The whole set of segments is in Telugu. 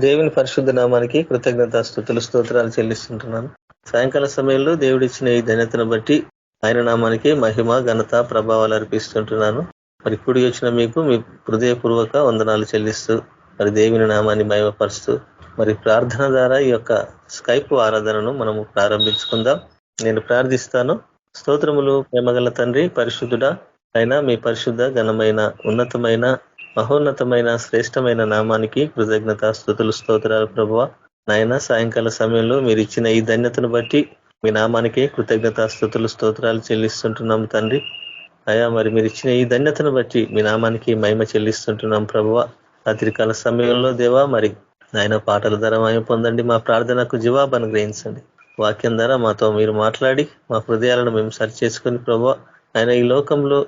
దేవుని పరిశుద్ధ నామానికి కృతజ్ఞతాస్తుతులు స్తోత్రాలు చెల్లిస్తుంటున్నాను. సాయంకాల సమయంలో దేవుడిచ్చిన ఈ ధన్యతను బట్టి ఆయన నామానికి మహిమ ఘనత ప్రభావాలు అర్పిస్తుంటున్నాను. మరి కూడి వచ్చిన మీకు మీ హృదయపూర్వక వందనాలు చెల్లిస్తూ మరి దేవుని నామాన్ని మహిమపరుస్తూ మరి ప్రార్థన ద్వారా ఈ యొక్క స్కైప్ ఆరాధనను మనము ప్రారంభించుకుందాం. నేను ప్రార్థిస్తాను. స్తోత్రములు ప్రేమగల తండ్రి, పరిశుద్ధుడా అయినా మీ పరిశుద్ధ ఘనమైన ఉన్నతమైన మహోన్నతమైన శ్రేష్టమైన నామానికి కృతజ్ఞత స్తుతులు స్తోత్రాలు ప్రభువా. నాయన సాయంకాల సమయంలో మీరు ఇచ్చిన ఈ ధన్యతను బట్టి మీ నామానికి కృతజ్ఞత స్తుతులు స్తోత్రాలు చెల్లిస్తుంటున్నాం తండ్రి. అయా మరి మీరు ఇచ్చిన ఈ ధన్యతను బట్టి మీ నామానికి మహిమ చెల్లిస్తుంటున్నాం ప్రభువా. రాత్రికాల సమయంలో దేవా మరి నాయన పాటల ద్వారా మహిమ పొందండి, మా ప్రార్థనకు జవాబు అనుగ్రహించండి. వాక్యం ద్వారా మాతో మీరు మాట్లాడి మా హృదయాలను మేము సరి చేసుకుని ప్రభువా ఆయన ఈ లోకంలో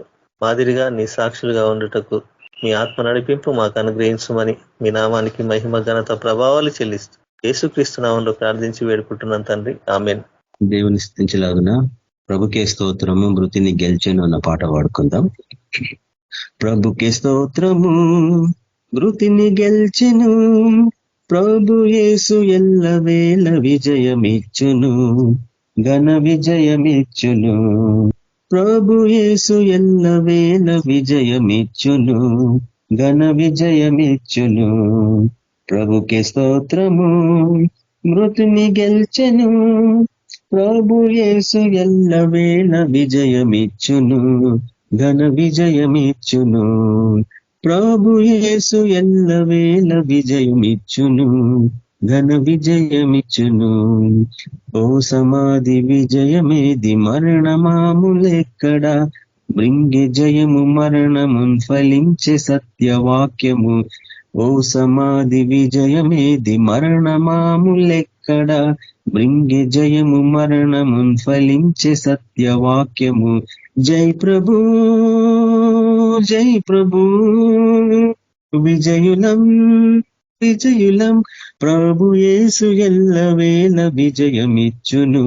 మాదిరిగా నీ సాక్షులుగా ఉండుటకు మీ ఆత్మ నడిపింపు మాకు అనుగ్రహించమని మీ నామానికి మహిమ ఘనత ప్రభావాలు చెల్లిస్తూ యేసుక్రీస్తు నామంలో ప్రార్థించి వేడుకుంటున్నాను తండ్రి, ఆమేన్. దేవుని స్తుతించలాగున ప్రభుకే స్తోత్రము మృతిని గెలిచెను అన్న పాట పాడుకుందాం. ప్రభుకే స్తోత్రము మృతిని గెల్చెను, ప్రభు యేసు ఎల్లవేళ విజయమిచ్చును, ఘన విజయమిచ్చును. ప్రభు యేసు ఎల్లవేళ విజయమిచ్చును, ఘన విజయమిచ్చును. ప్రభుకే స్తోత్రము మృతిని గెల్చెను, ప్రభు యేసు ఎల్లవేళ విజయమిచ్చును, ఘన విజయమిచ్చును. ప్రభు యేసు ఎల్లవేళ విజయమిచ్చును, ఘన విజయమిచ్చును. ఓ సమాధి విజయమేది, మరణమాములెక్కడా, మృంగి జయము మరణమున్ ఫలించే సత్యవాక్యము. ఓ సమాధి విజయమేది, మరణమాములెక్కడా, మృంగి జయము మరణమున్ ఫలించే సత్యవాక్యము. జై ప్రభు జై ప్రభు, విజయులం విజయులం. ప్రభు యేసు ఎల్లవేళ విజయమిచ్చును,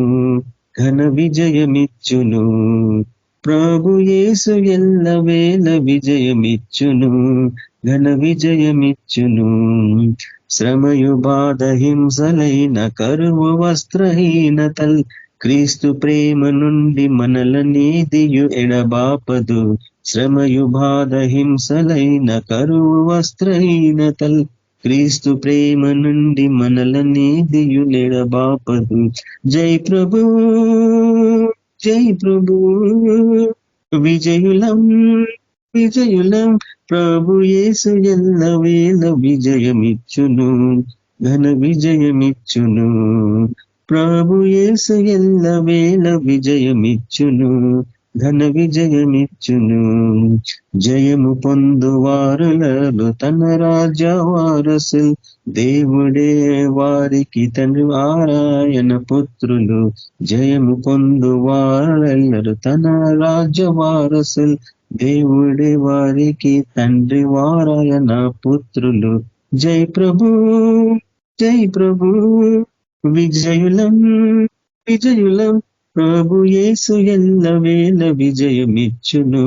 ఘన విజయమిచ్చును. ప్రభు యేసు ఎల్లవేళ విజయమిచ్చును, ఘన విజయమిచ్చును. శ్రమయు బాధ హింసలైన కరువు వస్త్రహీనతల్, క్రీస్తు ప్రేమ నుండి మనలనేదియు ఎడబాపదు. శ్రమయు బాధ హింసలైన కరువు వస్త్రహీనతల్, క్రీస్తు ప్రేమ నుండి మనలనేదియు ఎడబాపదు. జై ప్రభు జై ప్రభు, విజయులం విజయులం. ప్రభు యేసు ఎల్లవేళ విజయమిచ్చును, ఘన విజయమిచ్చును. ప్రభు యేసు ఎల్లవేళ విజయమిచ్చును, ఘన విజయమిచ్చును. జయము పొందువారులలో తన రాజ్య వారసులు, దేవుడే వారికి తండ్రి వారాయన పుత్రులు. జయము పొందువారెల్లరు తన రాజ్య వారసులు, దేవుడే వారికి తండ్రి వారాయన పుత్రులు. జై ప్రభు జై ప్రభు, విజయులం విజయులం. ప్రభు యేసు ఎల్లవేళ విజయమిచ్చును,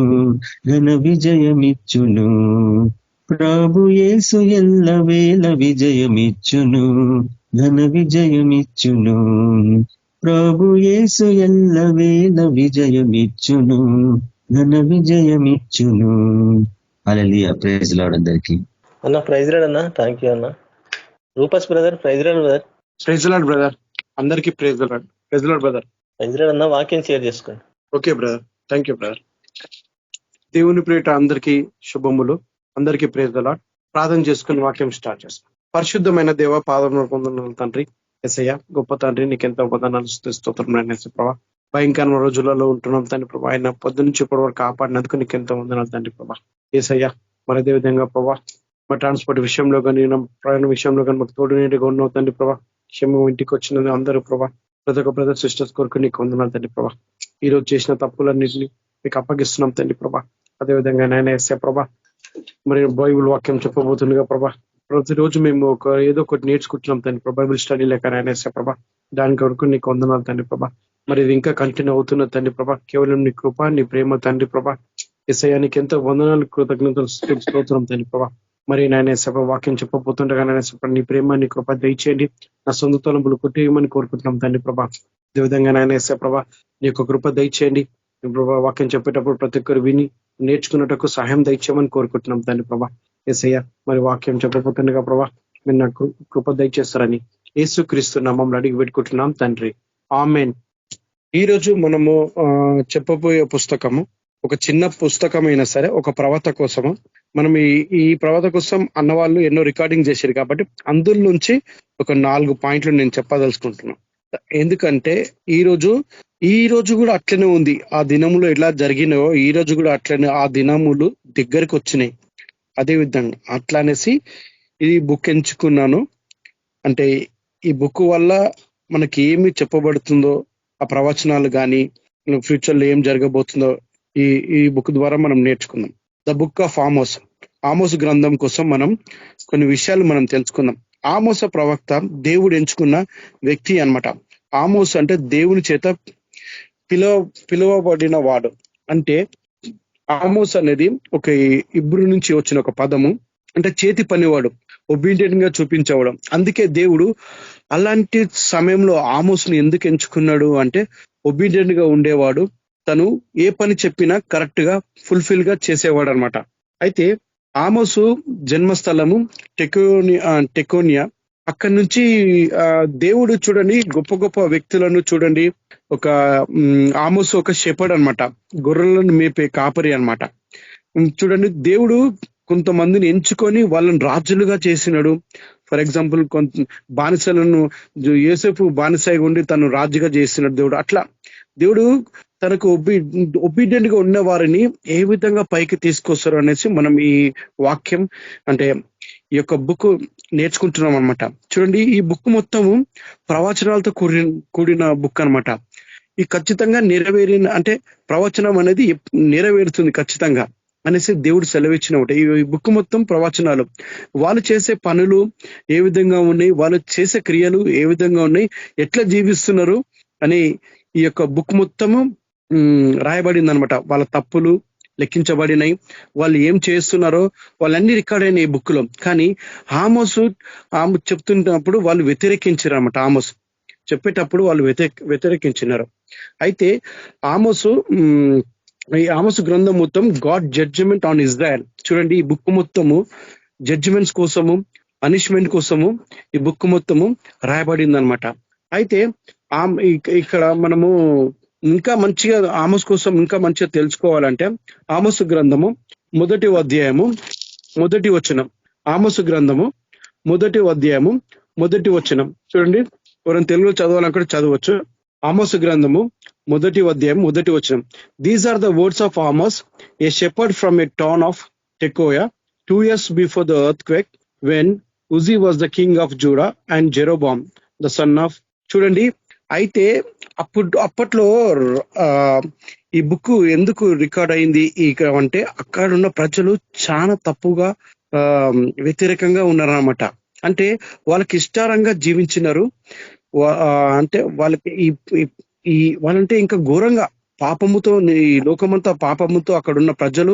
ఘన విజయమిచ్చును. ప్రభు యేసు ఎల్లవేళ విజయమిచ్చును, ఘన విజయమిచ్చును. ప్రభు యేసు ఎల్లవేళ విజయమిచ్చును, ఘన విజయమిచ్చును. హల్లెలూయా. ప్రైజ్ లార్డ్ అందరికీ. అన్న ప్రైజ్ రాడ్ అన్న. థ్యాంక్ యూ అన్న. Rufus brother, praise lord brother. Praise lord brother, అందరికీ praise lord. Praise lord brother. Praise lord అన్న. వాక్యం షేర్ చేసుకోండి. Okay brother, thank you brother. దేవుని ప్రియట అందరికీ శుభములు, అందరికీ ప్రైజ్ లార్డ్. ప్రార్థన చేసుకుని వాక్యం స్టార్ట్ చేస్తాం. పరిశుద్ధమైన దేవ పాదములు పొందుతున్న తండ్రి యేసయ్య, గొప్ప తండ్రి, నీకెంత ఉపదానాలు స్తోత్రం ప్రభా. భయంకరమైన రోజులలో ఉంటున్నాం తండ్రి ప్రభా. ఆయన పొద్దు నుంచి ఇప్పటి వరకు కాపాడినందుకు నీకెంత వందనాలు తండ్రి ప్రభా. యేసయ్య, మరి అదే విధంగా ప్రభా మా ట్రాన్స్పోర్ట్ విషయంలో కానీ, ప్రయాణ విషయంలో కానీ మాకు తోడు నీటిగా ఉన్నావు తండ్రి ప్రభా. క్షేమం ఇంటికి వచ్చిన అందరూ ప్రభా, ప్రతి ఒక్క బ్రదర్ సిస్టర్స్ కొరకు నీకు వందనాలు తండ్రి ప్రభా. ఈ రోజు చేసిన తప్పులన్నింటినీ మీకు అప్పగిస్తున్నాం తండ్రి ప్రభా. అదేవిధంగా నాయన యేసయ్య ప్రభా, మరి బైబుల్ వాక్యం చెప్పబోతుండగా ప్రభా, ప్రతిరోజు మేము ఏదో ఒకటి నేర్చుకుంటున్నాం తండ్రి ప్రభా. బైబుల్ స్టడీ లేక నాయన యేసయ్య ప్రభా, దాని కొరకు నీకు వందనాలు తండ్రి ప్రభా. మరి ఇది ఇంకా కంటిన్యూ అవుతున్న తండ్రి ప్రభా. కేవలం నీ కృప, నీ ప్రేమ తండ్రి ప్రభా. యేసయ్య, నీకు ఎంతో వందనాలు, కృతజ్ఞతలు స్తోత్రం తండ్రి ప్రభా. మరి నాయన సభ వాక్యం చెప్పబోతుండగా నాయన సభ నీ ప్రేమ నీ కృప దయచేయండి. నా సొంత తలంపులు కొట్టేయమని కోరుకుంటున్నాం తండ్రి ప్రభా. అదేవిధంగా నాయన ప్రభా నీ యొక్క కృప దయచేయండి ప్రభా. వాక్యం చెప్పేటప్పుడు ప్రతి ఒక్కరు విని నేర్చుకున్నటకు సహాయం దయచేయమని కోరుకుంటున్నాం తండ్రి ప్రభా. యేసయ్య మరి వాక్యం చెప్పబోతుండగా ప్రభా మీరు నాకు కృప దయచేస్తారని యేసుక్రీస్తు నామములో అడిగి పెట్టుకుంటున్నాం తండ్రి. ఆమేన్. ఈ రోజు మనము చెప్పబోయే పుస్తకము ఒక చిన్న పుస్తకమైనా సరే ఒక ప్రవక్త కోసము. మనం ఈ ప్రవక్త కోసం అన్నవాళ్ళు ఎన్నో రికార్డింగ్ చేశారు కాబట్టి అందులో నుంచి ఒక 4 పాయింట్లు నేను చెప్పదలుచుకుంటున్నాను. ఎందుకంటే ఈ రోజు కూడా అట్లనే ఉంది. ఆ దినములు ఎలా జరిగినాయో ఈ రోజు కూడా అట్లనే ఆ దినములు దగ్గరికి వచ్చినాయి. అదే విధంగా అట్లా అనేసి ఈ బుక్ ఎంచుకున్నాను. అంటే ఈ బుక్ వల్ల మనకి ఏమి చెప్పబడుతుందో ఆ ప్రవచనాలు కానీ ఫ్యూచర్ లో ఏం జరగబోతుందో ఈ బుక్ ద్వారా మనం నేర్చుకుందాం. The book of Amos. Amos గ్రంథం కోసం మనం కొన్ని విషయాలు మనం తెలుసుకుందాం. ఆమోస ప్రవక్త దేవుడు ఎంచుకున్న వ్యక్తి అన్నమాట. ఆమోస్ అంటే దేవుని చేత పిలువబడిన వాడు. అంటే ఆమోస్ అనేది ఒక ఇబ్రు నుంచి వచ్చిన ఒక పదము. అంటే చేతి పనివాడు, ఒబీడియంట్ గా చూపించేవాడు. అందుకే దేవుడు అలాంటి సమయంలో ఆమోస్ని ఎందుకు ఎంచుకున్నాడు అంటే ఒబీడియంట్ గా ఉండేవాడు, తను ఏ పని చెప్పినా కరెక్ట్ గా ఫుల్ఫిల్ గా చేసేవాడు అనమాట. అయితే ఆమోసు జన్మస్థలము టెకోనియా. అక్కడి నుంచి దేవుడు చూడండి గొప్ప గొప్ప వ్యక్తులను చూడండి. ఒక ఆమోసు ఒక షెపర్డ్ అనమాట, గొర్రెలను మేపే కాపరి అనమాట. చూడండి దేవుడు కొంతమందిని ఎంచుకొని వాళ్ళని రాజులుగా చేసినాడు. ఫర్ ఎగ్జాంపుల్ బానిసలను యోసేపు బానిసగా ఉండి తను రాజుగా చేసినాడు దేవుడు. అట్లా దేవుడు తనకు ఒబీడియంట్ గా ఉన్న వారిని ఏ విధంగా పైకి తీసుకొస్తారు అనేసి మనం ఈ వాక్యం అంటే ఈ యొక్క బుక్ నేర్చుకుంటున్నాం అనమాట. చూడండి ఈ బుక్ మొత్తము ప్రవచనాలతో కూడిన బుక్ అనమాట. ఈ ఖచ్చితంగా నెరవేరిన అంటే ప్రవచనం అనేది నెరవేరుతుంది ఖచ్చితంగా అనేసి దేవుడు సెలవిచ్చిన ఒకటి. ఈ బుక్ మొత్తం ప్రవచనాలు, వాళ్ళు చేసే పనులు ఏ విధంగా ఉన్నాయి, వాళ్ళు చేసే క్రియలు ఏ విధంగా ఉన్నాయి, ఎట్లా జీవిస్తున్నారు అని ఈ యొక్క బుక్ మొత్తము రాయబడింది అనమాట. వాళ్ళ తప్పులు లెక్కించబడినాయి, వాళ్ళు ఏం చేస్తున్నారో వాళ్ళన్నీ రికార్డ్ అయినాయి ఈ బుక్ లో. కానీ ఆమోస్ చెప్తున్నప్పుడు వాళ్ళు వ్యతిరేకించారు అనమాట. ఆమోస్ చెప్పేటప్పుడు వాళ్ళు వ్యతిరేకించినారు. అయితే ఈ ఆమోసు గ్రంథం మొత్తం గాడ్ జడ్జిమెంట్ ఆన్ ఇజ్రాయెల్. చూడండి ఈ బుక్ మొత్తము జడ్జిమెంట్స్ కోసము, పనిష్మెంట్ కోసము ఈ బుక్ మొత్తము రాయబడింది అనమాట. అయితే ఇక్కడ మనము ఇంకా మంచిగా ఆమోస్ కోసం ఇంకా మంచిగా తెలుసుకోవాలంటే ఆమోసు గ్రంథము 1వ అధ్యాయము 1వ వచనం. ఆమోసు గ్రంథము 1వ అధ్యాయము 1వ వచనం చూడండి. ఎవరైనా తెలుగులో చదవాలనుకుంటే చదవచ్చు. ఆమోసు గ్రంథము 1వ అధ్యాయం 1వ వచనం. These are the words of Amos, a shepherd from a town of Tekoa 2 years before the earthquake when Uzziah was the king of Judah and Jeroboam the son of. చూడండి అయితే అప్పట్లో ఈ బుక్ ఎందుకు రికార్డ్ అయింది అంటే అక్కడ ఉన్న ప్రజలు చాలా తప్పుగా వ్యతిరేకంగా ఉన్నారన్నమాట. అంటే వాళ్ళకి ఇష్టారంగా జీవించినారు. అంటే వాళ్ళకి వాళ్ళంటే ఇంకా ఘోరంగా పాపముతో ఈ లోకమంతా పాపముతో అక్కడ ఉన్న ప్రజలు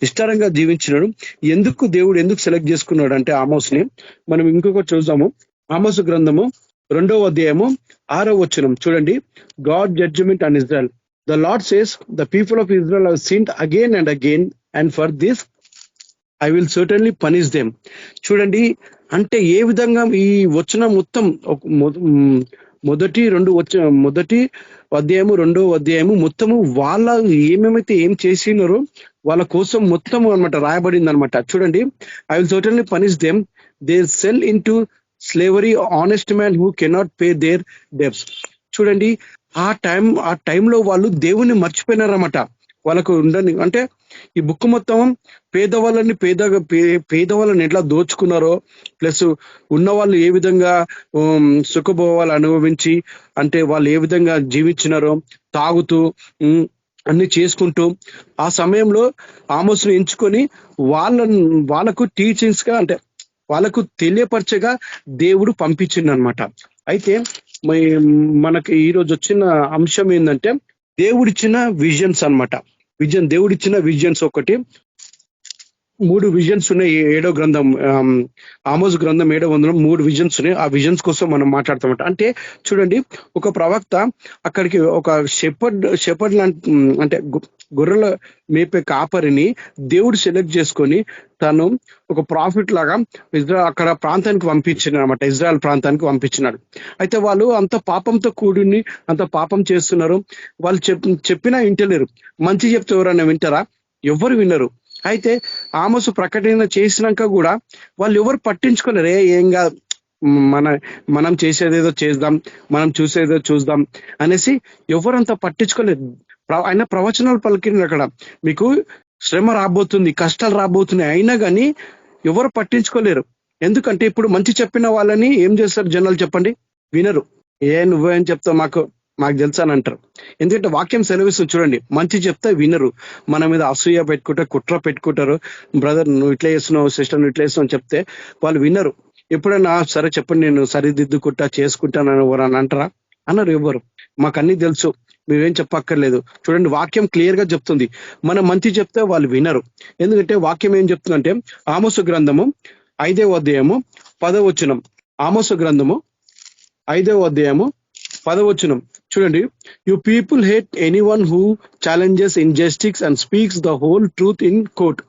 ఇష్టారంగా జీవించినాడు. దేవుడు ఎందుకు సెలెక్ట్ చేసుకున్నాడు అంటే ఆమోస్ని మనం ఇంకొకటి చూద్దాము. ఆమోసు గ్రంథము 2వ అధ్యాయము 6వ వచనం చూడండి. God judgement on Israel. The Lord says the people of Israel have sinned again and again and for this I will certainly punish them. చూడండి అంటే ఏ విధంగా ఈ వచనం మొత్తం మొదటి అధ్యాయము 2వ అధ్యాయము మొత్తము వాళ్ళ ఏమేమైతే ఏం చేసినారో వాళ్ళ కోసం మొత్తము అనమాట రాయబడింది అనమాట. చూడండి I will certainly punish them, they sell into slavery honest man who cannot pay their debts. చూడండి ఆ టైంలో వాళ్ళు దేవుణ్ణి మర్చిపోయినారన్నమాట. వాళ్ళకు ఉండని అంటే ఈ బుక్ మొత్తం పేదవాళ్ళని ఎట్లా దోచుకున్నారో, ప్లస్ ఉన్న వాళ్ళు ఏ విధంగా సుఖభోగాలు అనుభవించి అంటే వాళ్ళు ఏ విధంగా జీవించినారో, తాగుతూ అన్ని చేసుకుంటూ ఆ సమయంలో ఆమోస్ను ఎంచుకొని వాళ్ళకు టీచింగ్స్ గా అంటే వాళ్ళకు తెలియపరచగా దేవుడు పంపించింది అనమాట. అయితే మనకి ఈరోజు వచ్చిన అంశం ఏంటంటే దేవుడిచ్చిన విజన్స్ అనమాట. దేవుడిచ్చిన విజన్స్ ఒకటి మూడు విజన్స్ ఉన్నాయి. ఏడో గ్రంథం ఆమోస్ గ్రంథం 7వ 3 విజన్స్ ఉన్నాయి. ఆ విజన్స్ కోసం మనం మాట్లాడతామంట. అంటే చూడండి, ఒక ప్రవక్త అక్కడికి ఒక షెపర్డ్ అంటే గొర్రెల మేపే కాపరిని దేవుడు సెలెక్ట్ చేసుకొని తను ఒక ప్రాఫిట్ లాగా అక్కడ ప్రాంతానికి పంపించినాడు అనమాట. ఇజ్రాయెల్ ప్రాంతానికి పంపించినాడు. అయితే వాళ్ళు అంత పాపంతో కూడిని అంత పాపం చేస్తున్నారు. వాళ్ళు చెప్పినా వింటలేరు. మంచి చెప్తే ఎవరైనా వింటారా? ఎవరు వినరు. అయితే ఆమోసు ప్రకటన చేసినాక కూడా వాళ్ళు ఎవరు పట్టించుకోలేరు. ఏం కాదు, మనం చేసేదేదో చేద్దాం, మనం చూసేదో చూద్దాం అనేసి ఎవరంతా పట్టించుకోలేదు. ఆయన ప్రవచనాలు పలికిన అక్కడ మీకు శ్రమ రాబోతుంది, కష్టాలు రాబోతున్నాయి, అయినా కానీ ఎవరు పట్టించుకోలేరు. ఎందుకంటే ఇప్పుడు మంచి చెప్పిన వాళ్ళని ఏం చేస్తారు జనాలు చెప్పండి? వినరు. నువ్వేం చెప్తావు, మాకు తెలుసా అని అంటారు. ఎందుకంటే వాక్యం సెలవిస్తుంది చూడండి, మంచి చెప్తే వినరు. మన మీద అసూయ పెట్టుకుంటారు, కుట్ర పెట్టుకుంటారు. బ్రదర్ నువ్వు ఇట్లా చేస్తున్నావు, సిస్టర్ నువ్వు ఇట్లా చేస్తున్నావు చెప్తే వాళ్ళు వినరు. ఎప్పుడైనా సరే చెప్పండి, నేను సరిదిద్దుకుంటా చేసుకుంటాను ఎవరని అంటారా? అన్నారు. ఎవరు. మాకు అన్ని తెలుసు, మేమేం చెప్పక్కర్లేదు. చూడండి, వాక్యం క్లియర్ గా చెప్తుంది. మనం మంచి చెప్తే వాళ్ళు వినరు. ఎందుకంటే వాక్యం ఏం చెప్తుందంటే ఆమోసు గ్రంథము 5వ అధ్యాయము 10వ వచనం. ఆమోసు గ్రంథము 5వ అధ్యాయము 10వ వచనం చూడండి. You people hate anyone who challenges injustice and speaks the whole truth in court.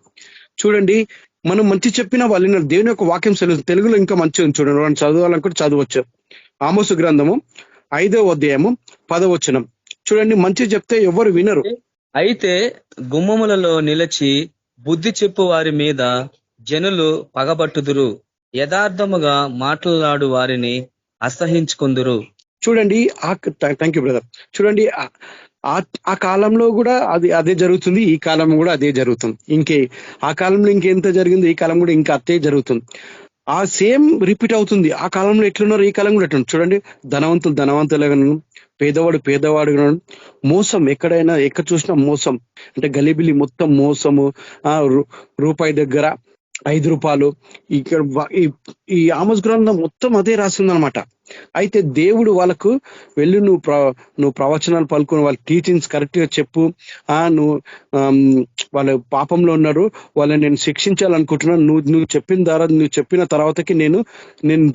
చూడండి, మనం మంచి చెప్పిన వాళ్ళు దేవుని యొక్క వాక్యం తెలుగులో ఇంకా మంచిగా చూడండి, మనం చదవాలనుకుంటే చదవచ్చు. ఆమోసు గ్రంథము 5వ అధ్యాయము 10వ వచనం చూడండి. మంచి చెప్తే ఎవరు వినరు. అయితే గుమ్మములలో నిలిచి బుద్ధి చెప్పు వారి మీద జనులు పగబట్టుదురు, యథార్థముగా మాట్లాడు వారిని అసహించుకుందురు. చూడండి, థ్యాంక్ యూ బ్రదర్. చూడండి, ఆ కాలంలో కూడా అదే జరుగుతుంది, ఈ కాలం కూడా అదే జరుగుతుంది. ఆ కాలంలో ఇంకెంత జరిగింది, ఈ కాలం కూడా ఇంకా అదే జరుగుతుంది. ఆ సేమ్ రిపీట్ అవుతుంది. ఆ కాలంలో ఎట్లున్నారు, ఈ కాలం కూడా ఎట్లున్నారు. చూడండి, ధనవంతులుగా, పేదవాడు మోసం. ఎక్కడ చూసినా మోసం. అంటే గలిబిలి మొత్తం మోసము. రూపాయి దగ్గర 5 రూపాయలు. ఇక్కడ ఈ ఆమోస్ గ్రంథం మొత్తం అదే రాసింది అనమాట. అయితే దేవుడు వాళ్ళకు వెళ్ళి నువ్వు ప్రవచనాలు పలుకుని వాళ్ళ టీచింగ్స్ కరెక్ట్ గా చెప్పు, నువ్వు వాళ్ళ పాపంలో ఉన్నారు, వాళ్ళని నేను శిక్షించాలనుకుంటున్నాను, నువ్వు చెప్పిన తర్వాతకి నేను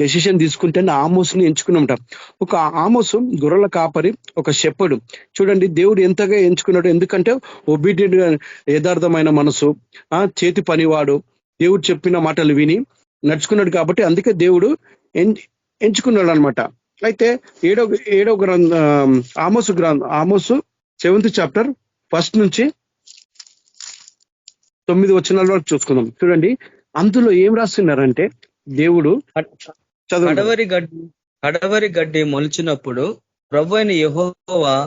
డెసిషన్ తీసుకుంటే ఆమోస్ని ఎంచుకున్నామట. ఒక ఆమోసు గొర్రెల కాపరి, ఒక షెపర్డ్. చూడండి, దేవుడు ఎంతగా ఎంచుకున్నాడు. ఎందుకంటే ఒబీడియంట్ గా, యథార్థమైన మనసు, చేతి పనివాడు, దేవుడు చెప్పిన మాటలు విని నడుచుకున్నాడు. కాబట్టి అందుకే దేవుడు ఎంచుకున్నాడు అనమాట. అయితే ఏడో గ్రంథం ఆమోసు 7th చాప్టర్ 1 నుంచి 9 వచనాల వరకు చూసుకుందాం. చూడండి, అందులో ఏం రాస్తున్నారంటే దేవుడు కడవరి గడ్డి మొలిచినప్పుడు ప్రభువైన యెహోవా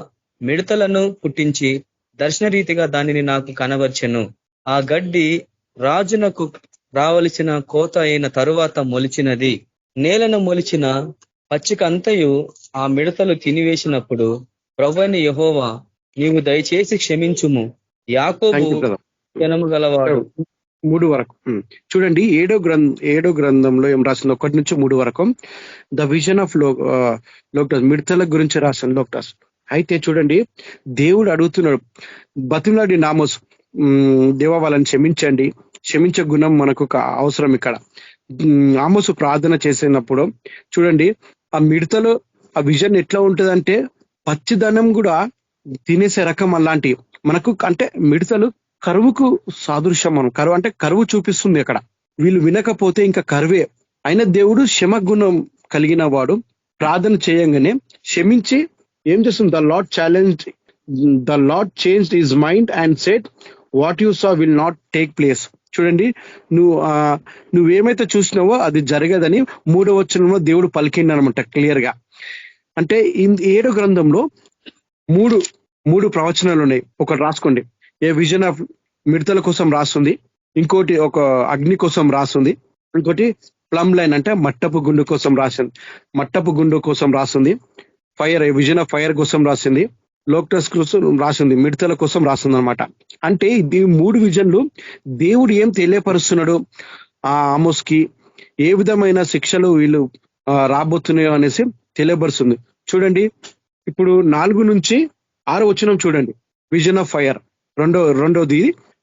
మిడతలను పుట్టించి దర్శన రీతిగా దానిని నాకు కనబర్చెను. ఆ గడ్డి రాజునకు రావలసిన కోత అయిన తరువాత మొలిచినది. నేలను మొలిచిన పచ్చిక అంతయు ఆ మిడతలు తినివేసినప్పుడు ప్రభువైన యెహోవా నీవు దయచేసి క్షమించుము, యాకోబు జనము గలవాడు. 3 వరకు చూడండి. ఏడో గ్రంథంలో ఏం రాసింది 1 నుంచి 3 వరకు ద విజన్ ఆఫ్ లోక్టాస్, మిడతల గురించి రాసిన లోక్టాస్. అయితే చూడండి, దేవుడు అడుగుతున్నాడు, బతిమలాడి ఆమోస్, దేవా వాళ్ళని క్షమించే గుణం మనకు అవసరం. ఇక్కడ ఆమోసు ప్రార్థన చేసినప్పుడు చూడండి, ఆ మిడతలు ఆ విజన్ ఎట్లా ఉంటుందంటే పచ్చిదనం కూడా తినేసే రకం అలాంటి మనకు. అంటే మిడతలు కరువుకు సాదృశ్యం. మనం కరువు అంటే కరువు చూపిస్తుంది అక్కడ. వీళ్ళు వినకపోతే ఇంకా కరువే. అయినా దేవుడు క్షమ గుణం కలిగిన వాడు. ప్రార్థన చేయంగానే క్షమించి ఏం చేస్తుంది, the lord changed his mind and said what you saw will not take place. చూడండి, నువ్వేమైతే చూసినావో అది జరగదని 3వ వచనంలో దేవుడు పలికిండు అనమాట క్లియర్ గా. అంటే 7వ గ్రంథంలో మూడు ప్రవచనాలు ఉన్నాయి. ఒకటి రాసుకోండి, ఏ విజన్ ఆఫ్ మిడతల కోసం రాస్తుంది, ఇంకోటి ఒక అగ్ని కోసం రాస్తుంది, ఇంకోటి ప్లమ్ లైన్ అంటే మట్టపు గుండు కోసం రాస్తుంది, ఫైర్, విజన్ ఆఫ్ ఫైర్ కోసం రాసింది, లోక్టస్ కోసం రాసింది, మిడతల కోసం రాస్తుంది అనమాట. అంటే ఈ 3 విజన్లు దేవుడు ఏం తెలియపరుస్తున్నాడు ఆ ఆమోస్కి, ఏ విధమైన శిక్షలు వీళ్ళు రాబోతున్నాయో అనేసి తెలియపరుస్తుంది. చూడండి, ఇప్పుడు 4 నుంచి 6 వచనం చూడండి. విజన్ ఆఫ్ ఫైర్, రెండోది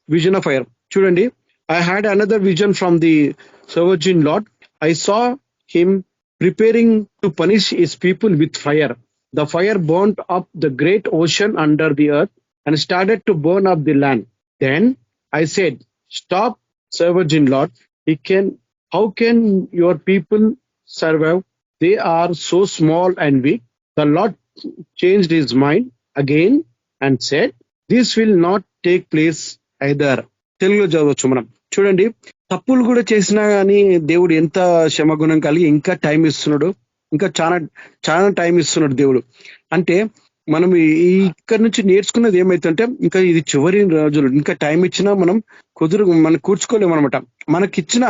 విజన్ ఆఫ్ ఫైర్. చూడండి, I had another vision from the sovereign Lord. I saw him preparing to punish his people with fire. The fire burnt up the great ocean under the earth and started to burn up the land. Then I said, "Stop, sovereign Lord. How can your people survive? They are so small and weak." The Lord changed his mind again and said, "This will not take place either." తెలుగులో చదవచ్చు మనం. చూడండి, తప్పులు కూడా చేసినా కానీ దేవుడు ఎంత క్షమాగుణం కలిగి ఇంకా టైం ఇస్తున్నాడు, ఇంకా చాలా చాలా టైం ఇస్తున్నాడు దేవుడు. అంటే మనం ఇక్కడ నుంచి నేర్చుకున్నది ఏమైతుంటే, ఇంకా ఇది చివరి రోజులు, ఇంకా టైం ఇచ్చినా మనం మనం కూర్చుకోలేము అనమాట. మనకిచ్చిన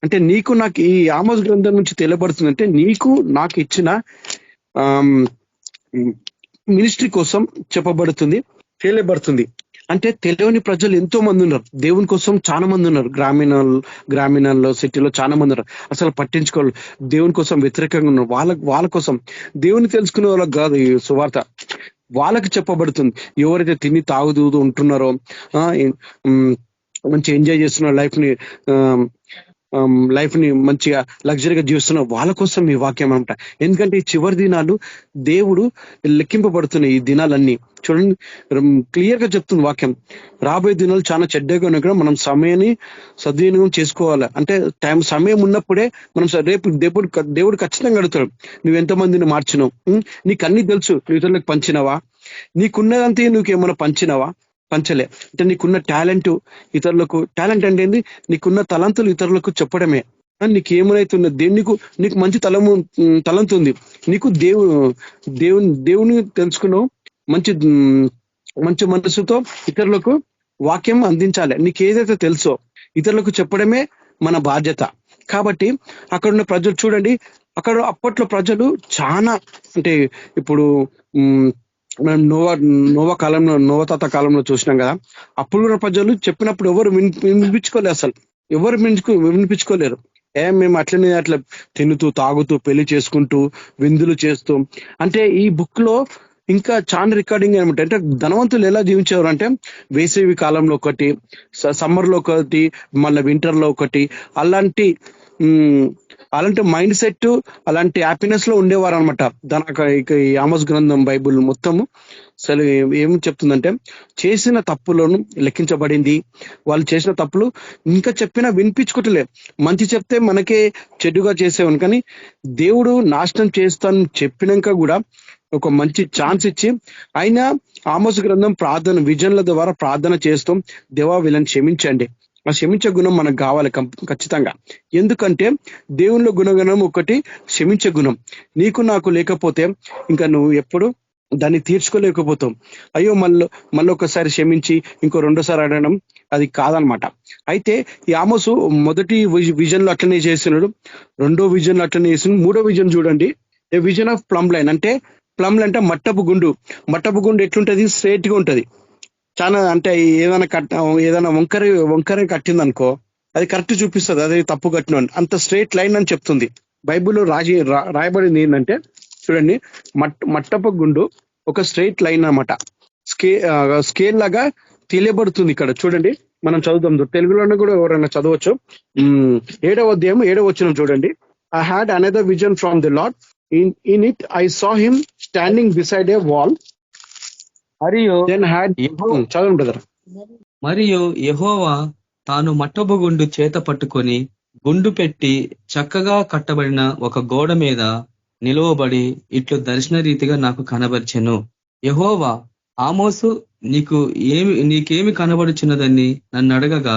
అంటే నీకు నాకు ఈ ఆమోస్ గ్రంథం నుంచి తెలియబడుతుంది అంటే నీకు నాకు ఇచ్చిన మినిస్ట్రీ కోసం చెప్పబడుతుంది, తెలియబడుతుంది. అంటే తెలియని ప్రజలు ఎంతో మంది ఉన్నారు, దేవుని కోసం చాలా మంది ఉన్నారు. గ్రామీణాల్లో సిటీలో చాలా మంది ఉన్నారు, అసలు పట్టించుకోవాలి, దేవుని కోసం వ్యతిరేకంగా ఉన్నారు. వాళ్ళ కోసం, దేవుని తెలుసుకునే వాళ్ళకి కాదు ఈ సువార్త, వాళ్ళకి చెప్పబడుతుంది. ఎవరైతే తిని తాగుతూ ఉంటున్నారో, మంచి ఎంజాయ్ చేస్తున్నారు లైఫ్ ని మంచిగా లగ్జరీగా జీవిస్తున్న వాళ్ళ కోసం ఈ వాక్యం అనమాట. ఎందుకంటే ఈ చివరి దినాలు దేవుడు లెక్కింపబడుతున్నాయి. ఈ దినాలన్నీ చూడండి, క్లియర్ గా చెప్తుంది వాక్యం. రాబోయే దినాలు చాలా చెడ్డగా ఉన్నాయి కూడా మనం సమయాన్ని సద్వినియోగం చేసుకోవాలి. అంటే సమయం ఉన్నప్పుడే మనం రేపు దేవుడు ఖచ్చితంగా అడుగుతాడు, నువ్వు ఎంతమందిని మార్చినావు, నీకు అన్ని తెలుసు, నువ్వు ఇతరులకు పంచినవా, నీకున్నదంతే నువ్వేమన్నా పంచలే. అంటే నీకున్న టాలెంట్ ఇతరులకు, టాలెంట్ అంటే ఏంది, నీకున్న తలంతులు ఇతరులకు చెప్పడమే. నీకు ఏమైతుంది, నీకు మంచి తలంతు ఉంది, నీకు దేవుని తెలుసుకున్నావు, మంచి మనసుతో ఇతరులకు వాక్యం అందించాలి. నీకు ఏదైతే తెలుసో ఇతరులకు చెప్పడమే మన బాధ్యత. కాబట్టి అక్కడ ఉన్న ప్రజలు చూడండి, అక్కడ అప్పట్లో ప్రజలు చాలా, అంటే ఇప్పుడు మనం నోవా తాత కాలంలో చూసినాం కదా, అప్పుడు ప్రజలు చెప్పినప్పుడు ఎవరు వినిపించుకోలేరు, అసలు ఎవరు వినిపించుకోలేరు. మేము అట్లా తినుతూ తాగుతూ పెళ్లి చేసుకుంటూ విందులు చేస్తూ, అంటే ఈ బుక్ లో ఇంకా చాలా రికార్డింగ్ అనమాట. అంటే ధనవంతులు ఎలా జీవించేవారు అంటే, వేసవి కాలంలో ఒకటి, సమ్మర్ లో ఒకటి, మళ్ళీ వింటర్ లో ఒకటి, అలాంటి మైండ్ సెట్, అలాంటి హ్యాపీనెస్ లో ఉండేవారు అనమాట. ఈ ఆమోస్ గ్రంథం బైబుల్ మొత్తము అసలు ఏమి చెప్తుందంటే, చేసిన తప్పులను లెక్కించబడింది. వాళ్ళు చేసిన తప్పులు ఇంకా చెప్పినా వినిపించుకోవట్లే. మంచి చెప్తే మనకే చెడుగా చేసేవాను, కానీ దేవుడు నాశనం చేస్తాను చెప్పినాక కూడా ఒక మంచి ఛాన్స్ ఇచ్చి, అయినా ఆమోస్ గ్రంథం విజన్ల ద్వారా ప్రార్థన చేస్తాం, దేవా వీళ్ళని క్షమించండి. ఆ క్షమించే గుణం మనకు కావాలి ఖచ్చితంగా. ఎందుకంటే దేవునిలో గుణగణం ఒకటి క్షమించే గుణం. నీకు నాకు లేకపోతే ఇంకా నువ్వు ఎప్పుడు దాన్ని తీర్చుకోలేకపోతాం. అయ్యో మళ్ళీ ఒకసారి క్షమించి ఇంకో రెండోసారి అడగడం అది కాదనమాట. అయితే ఈ ఆమోసు మొదటి విజన్ లో అట్లనే చేస్తున్నాడు, రెండో విజన్ లో అట్లనే చేస్తున్నాడు, మూడో విజన్ చూడండి, ఏ విజన్ ఆఫ్ ప్లమ్ లైన్. అంటే ప్లమ్ లైన్ అంటే మట్టపు గుండు ఎట్లుంటది, స్ట్రైట్ గా ఉంటది. చాలా అంటే ఏదైనా వంకర కట్టింది అనుకో, అది కరెక్ట్ చూపిస్తుంది, అది తప్పు కట్టిన అంత స్ట్రైట్ లైన్ అని చెప్తుంది. బైబిల్లో రాయబడింది ఏంటంటే చూడండి, మట్టపు గుండు ఒక స్ట్రైట్ లైన్ అన్నమాట, స్కేల్ లాగా తెలియబడుతుంది. ఇక్కడ చూడండి, మనం చదువుతాం, తెలుగులోనే కూడా ఎవరైనా చదవచ్చు. 7వ అధ్యాయం 7వ వచనం చూడండి. I had another vision from the Lord. In it I saw him standing beside a wall. మరియు యెహోవా తాను మట్టపు గుండు చేత పట్టుకొని గుండు పెట్టి చక్కగా కట్టబడిన ఒక గోడ మీద నిలువబడి ఇట్లు దర్శన రీతిగా నాకు కనబర్చెను. యెహోవా, ఆమోసు, నీకేమి కనబడుచున్నదని నన్ను అడగగా,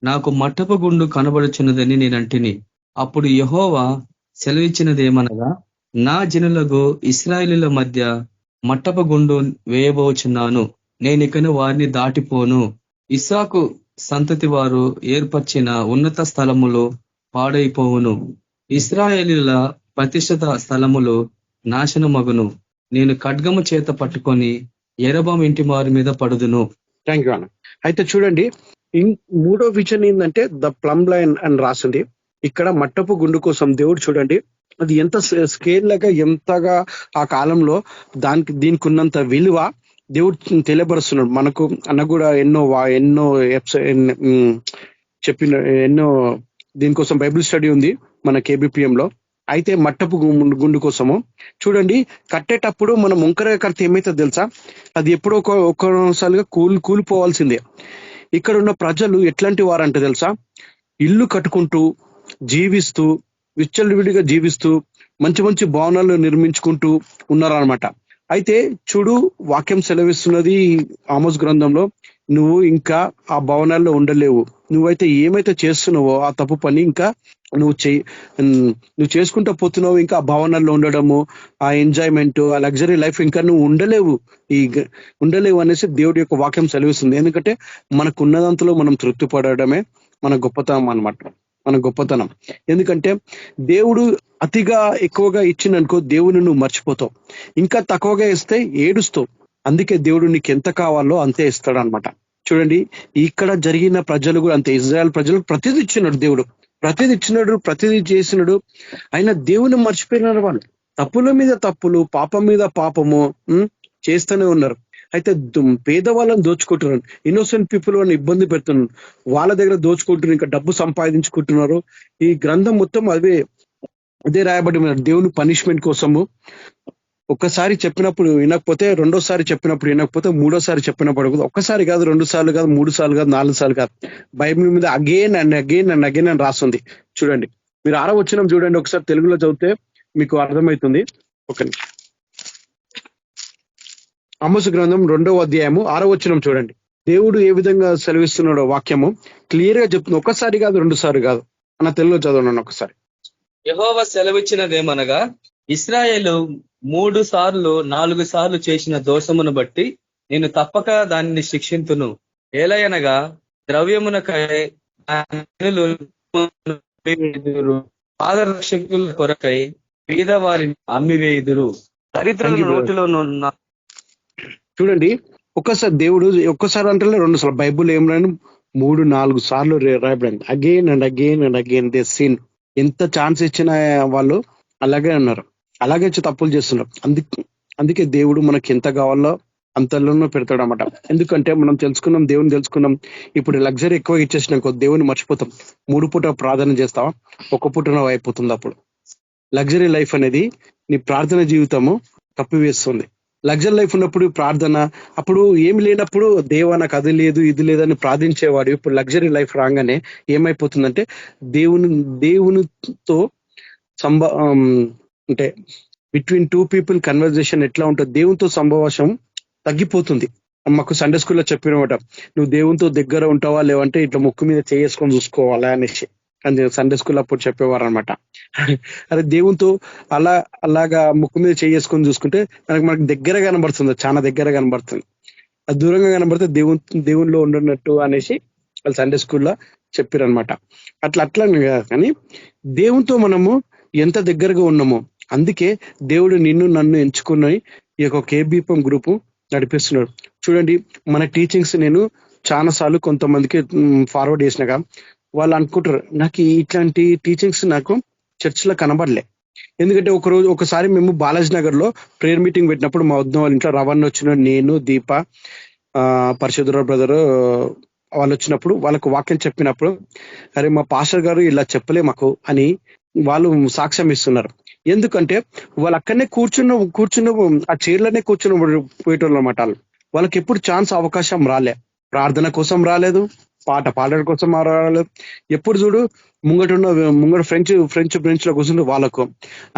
నాకు మట్టపు గుండు కనబడుచున్నదని నేనంటిని. అప్పుడు యెహోవా సెలవిచ్చినదేమనగా, నా జనులకు ఇశ్రాయేలీయుల మధ్య మట్టపు గుండు వేయబోచున్నాను, నేనికను వారిని దాటిపోను. ఇస్సాకు సంతతి వారు ఏర్పరిచిన ఉన్నత స్థలములు పాడైపోవును, ఇశ్రాయేలీయుల ప్రతిష్ఠిత స్థలములు నాశనమగును. నేను ఖడ్గము చేత పట్టుకొని యెరొబాము ఇంటి వారి మీద పడుదును. థ్యాంక్ యూ అన్న. అయితే చూడండి, మూడో విజన్ ఏంటంటే ద ప్లమ్ లైన్ అని రాసింది. ఇక్కడ మట్టపు గుండు కోసం దేవుడు చూడండి, అది ఎంత స్కేల్ లాగా, ఎంతగా ఆ కాలంలో దీనికి ఉన్నంత విలువ దేవుడు తెలియపరుస్తున్నాడు మనకు. అన్న కూడా ఎన్నో చెప్పిన ఎన్నో దీనికోసం బైబిల్ స్టడీ ఉంది మన KBPM లో. అయితే మట్టపు గుండు కోసము చూడండి, కట్టేటప్పుడు మనం వంకర కడితే ఏమైతే తెలుసా, అది ఎప్పుడో ఒక్కసారిగా కూలిపోవాల్సిందే. ఇక్కడ ఉన్న ప్రజలు ఎట్లాంటి వారంటే తెలుసా, ఇల్లు కట్టుకుంటూ జీవిస్తూ విచ్చలవిడిగా జీవిస్తూ మంచి మంచి భవనాలు నిర్మించుకుంటూ ఉన్నారనమాట. అయితే చూడు, వాక్యం సెలవిస్తున్నది ఆమోస్ గ్రంథంలో, నువ్వు ఇంకా ఆ భవనాల్లో ఉండలేవు. నువ్వైతే ఏమైతే చేస్తున్నావో ఆ తప్పు పని ఇంకా నువ్వు చేసుకుంటూ పోతున్నావు. ఇంకా ఆ భవనాల్లో ఉండడము, ఆ ఎంజాయ్మెంట్, ఆ లగ్జరీ లైఫ్ ఇంకా నువ్వు ఉండలేవు అనేసి దేవుడి యొక్క వాక్యం సెలవిస్తుంది. ఎందుకంటే మనకు ఉన్నదంతలో మనం తృప్తి పడడమే మన గొప్పతనం. ఎందుకంటే దేవుడు అతిగా ఎక్కువగా ఇచ్చిననుకో దేవుని నువ్వు మర్చిపోతావు, ఇంకా తక్కువగా ఇస్తే ఏడుస్తావు. అందుకే దేవుడు నీకు ఎంత కావాలో అంతే ఇస్తాడు అనమాట. చూడండి, ఇక్కడ జరిగిన ప్రజలు కూడా అంతే. ఇజ్రాయెల్ ప్రజలకు ప్రతిదీ ఇచ్చినాడు దేవుడు, ప్రతిదీ చేసినాడు. అయినా దేవుని మర్చిపోయినారు వాళ్ళు. తప్పుల మీద తప్పులు, పాపం మీద పాపము చేస్తూనే ఉన్నారు. అయితే పేదవాళ్ళని దోచుకుంటున్నారు, ఇన్నోసెంట్ పీపుల్ వాళ్ళని ఇబ్బంది పెడుతున్నారు, వాళ్ళ దగ్గర దోచుకుంటున్నారు, ఇంకా డబ్బు సంపాదించుకుంటున్నారు. ఈ గ్రంథం మొత్తం అదే రాయబడి ఉన్నారు, దేవుని పనిష్మెంట్ కోసము. ఒక్కసారి చెప్పినప్పుడు వినకపోతే, రెండోసారి చెప్పినప్పుడు వినకపోతే, మూడోసారి చెప్పినప్పుడు, ఒక్కసారి కాదు, 2 సార్లు కాదు, 3 సార్లు కాదు, 4 సార్లు కాదు, బైబిల్ మీద again and again and again అని రాస్తుంది. చూడండి, మీరు 6వ వచనం చూడండి, ఒకసారి తెలుగులో చదివితే మీకు అర్థమవుతుంది. ఆమోసు గ్రంథం 2వ అధ్యాయము 6వ వచనం చూడండి. దేవుడు ఏ విధంగా సెలవిస్తున్నాడో వాక్యము క్లియర్ గా చెప్తుంది. ఒక్కసారి కాదు, 2 సార్లు కాదు. అన్న తెలుగులో చదవండి ఒకసారి. యెహోవా సెలవిచ్చినదేమనగా, ఇశ్రాయేలు 3 సార్లు 4 సార్లు చేసిన దోషమును బట్టి నేను తప్పక దానిని శిక్షింతును. ఏలయనగా ద్రవ్యమునకై పాదరక్షకుల కొరకై పేదవారిని అమ్మివేయుదురు, దరిద్రుల నోటిలోనున్న. చూడండి, ఒక్కసారి అంటే 2 సార్లు. బైబుల్ ఏం రాని 3-4 సార్లు రాయబడింది. Again and again and again they sin. ఎంత ఛాన్స్ ఇచ్చినా వాళ్ళు అలాగే ఉన్నారు, అలాగే తప్పులు చేస్తున్నారు. అందుకే దేవుడు మనకి ఎంత కావాలో అంతలోనూ పెడతాడు అన్నమాట. ఎందుకంటే మనం దేవుని తెలుసుకున్నాం. ఇప్పుడు లగ్జరీ ఎక్కువ ఇచ్చేసినాకో దేవుని మర్చిపోతాం. 3 పూట ప్రార్థన చేస్తావా, 1 పూట అయిపోతుంది. అప్పుడు లగ్జరీ లైఫ్ అనేది నీ ప్రార్థన జీవితము తప్పివేస్తుంది. లగ్జరీ లైఫ్ ఉన్నప్పుడు ప్రార్థన, అప్పుడు ఏమి లేనప్పుడు దేవా నాకు అది లేదు ఇది లేదని ప్రార్థించేవాడు. ఇప్పుడు లగ్జరీ లైఫ్ రాగానే ఏమైపోతుందంటే దేవునితో అంటే బిట్వీన్ 2 పీపుల్ కన్వర్జేషన్ ఎట్లా ఉంటుంది, దేవునితో సంభాషణ తగ్గిపోతుంది. మాకు సండే స్కూల్లో చెప్పినమాట, నువ్వు దేవునితో దగ్గర ఉంటావా లేవంటే ఇట్లా ముక్కు మీద చేసుకొని చూసుకోవాలా అనేసి. అని సండే స్కూల్ అప్పుడు చెప్పేవారు అనమాట. అరే దేవునితో అలాగా ముక్కు మీద చేసుకొని చూసుకుంటే మనకు దగ్గర కనబడుతుంది, చాలా దగ్గర కనబడుతుంది. అది దూరంగా కనబడితే దేవునిలో ఉండనట్టు అనేసి వాళ్ళు సండే స్కూల్లో చెప్పారనమాట. అట్లా కానీ దేవునితో మనము ఎంత దగ్గరగా ఉన్నామో, అందుకే దేవుడు నిన్ను నన్ను ఎంచుకున్న ఈ యొక్క KBPM గ్రూపు నడిపిస్తున్నాడు. చూడండి, మన టీచింగ్స్ నేను చాలా సార్లు కొంతమందికి ఫార్వర్డ్ చేసినాగా వాళ్ళు అనుకుంటారు, నాకు ఇట్లాంటి టీచింగ్స్ నాకు చర్చ్ లో కనబడలే. ఎందుకంటే ఒకసారి మేము బాలాజీ నగర్ లో ప్రేయర్ మీటింగ్ పెట్టినప్పుడు మా వద్ద వాళ్ళ ఇంట్లో రవణ్ వచ్చిన, నేను, దీప, పరిశుద్ధ బ్రదర్ వాళ్ళు వచ్చినప్పుడు వాళ్ళకు వాక్యం చెప్పినప్పుడు, అరే మా పాస్టర్ గారు ఇలా చెప్పలే మాకు అని వాళ్ళు సాక్ష్యం ఇస్తున్నారు. ఎందుకంటే వాళ్ళు అక్కడనే కూర్చున్న ఆ చైర్లోనే కూర్చుని పోయేటోళ్ళు అనమాట. వాళ్ళకి ఎప్పుడు ఛాన్స్ అవకాశం రాలే, ప్రార్థన కోసం రాలేదు, పాట పాడడం కోసం రాలేదు. ఎప్పుడు చూడు ముంగట ఫ్రెంచ్ బెంచ్ లో కూర్చుంటే వాళ్ళకు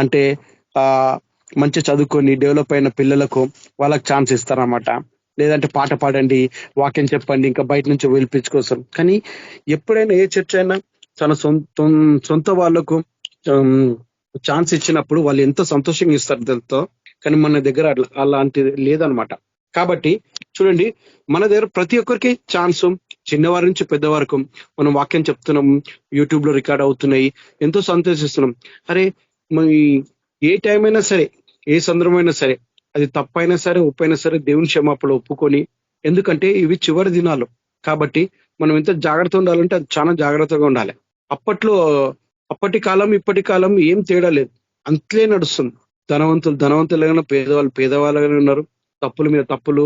అంటే మంచి చదువుకొని డెవలప్ అయిన పిల్లలకు వాళ్ళకి ఛాన్స్ ఇస్తారన్నమాట. లేదంటే పాట పాడండి, వాక్యం చెప్పండి, ఇంకా బయట నుంచి పిలిపించుకోసం. కానీ ఎప్పుడైనా ఏ చర్చ్ అయినా తన సొంత వాళ్ళకు ఛాన్స్ ఇచ్చినప్పుడు వాళ్ళు ఎంతో సంతోషంగా ఇస్తారు దాంతో. కానీ మన దగ్గర అలాంటిది లేదనమాట. కాబట్టి చూడండి, మన దగ్గర ప్రతి ఒక్కరికి ఛాన్స్, చిన్నవారి నుంచి పెద్దవారికి మనం వాక్యం చెప్తున్నాం, యూట్యూబ్ లో రికార్డ్ అవుతున్నాయి, ఎంతో సంతోషిస్తున్నాం. అరే ఏ టైం అయినా సరే, ఏ సందర్భమైనా సరే, అది తప్పైనా సరే ఉప్పైనా సరే దేవుని క్షమాపణ ఒప్పుకొని, ఎందుకంటే ఇవి చివరి దినాలు కాబట్టి మనం ఎంత జాగ్రత్త ఉండాలంటే అది చాలా జాగ్రత్తగా ఉండాలి. అప్పటి కాలం ఇప్పటి కాలం ఏం తేడా లేదు, అంతలే నడుస్తుంది. ధనవంతులుగా పేదవాళ్ళగానే ఉన్నారు. తప్పుల మీద తప్పులు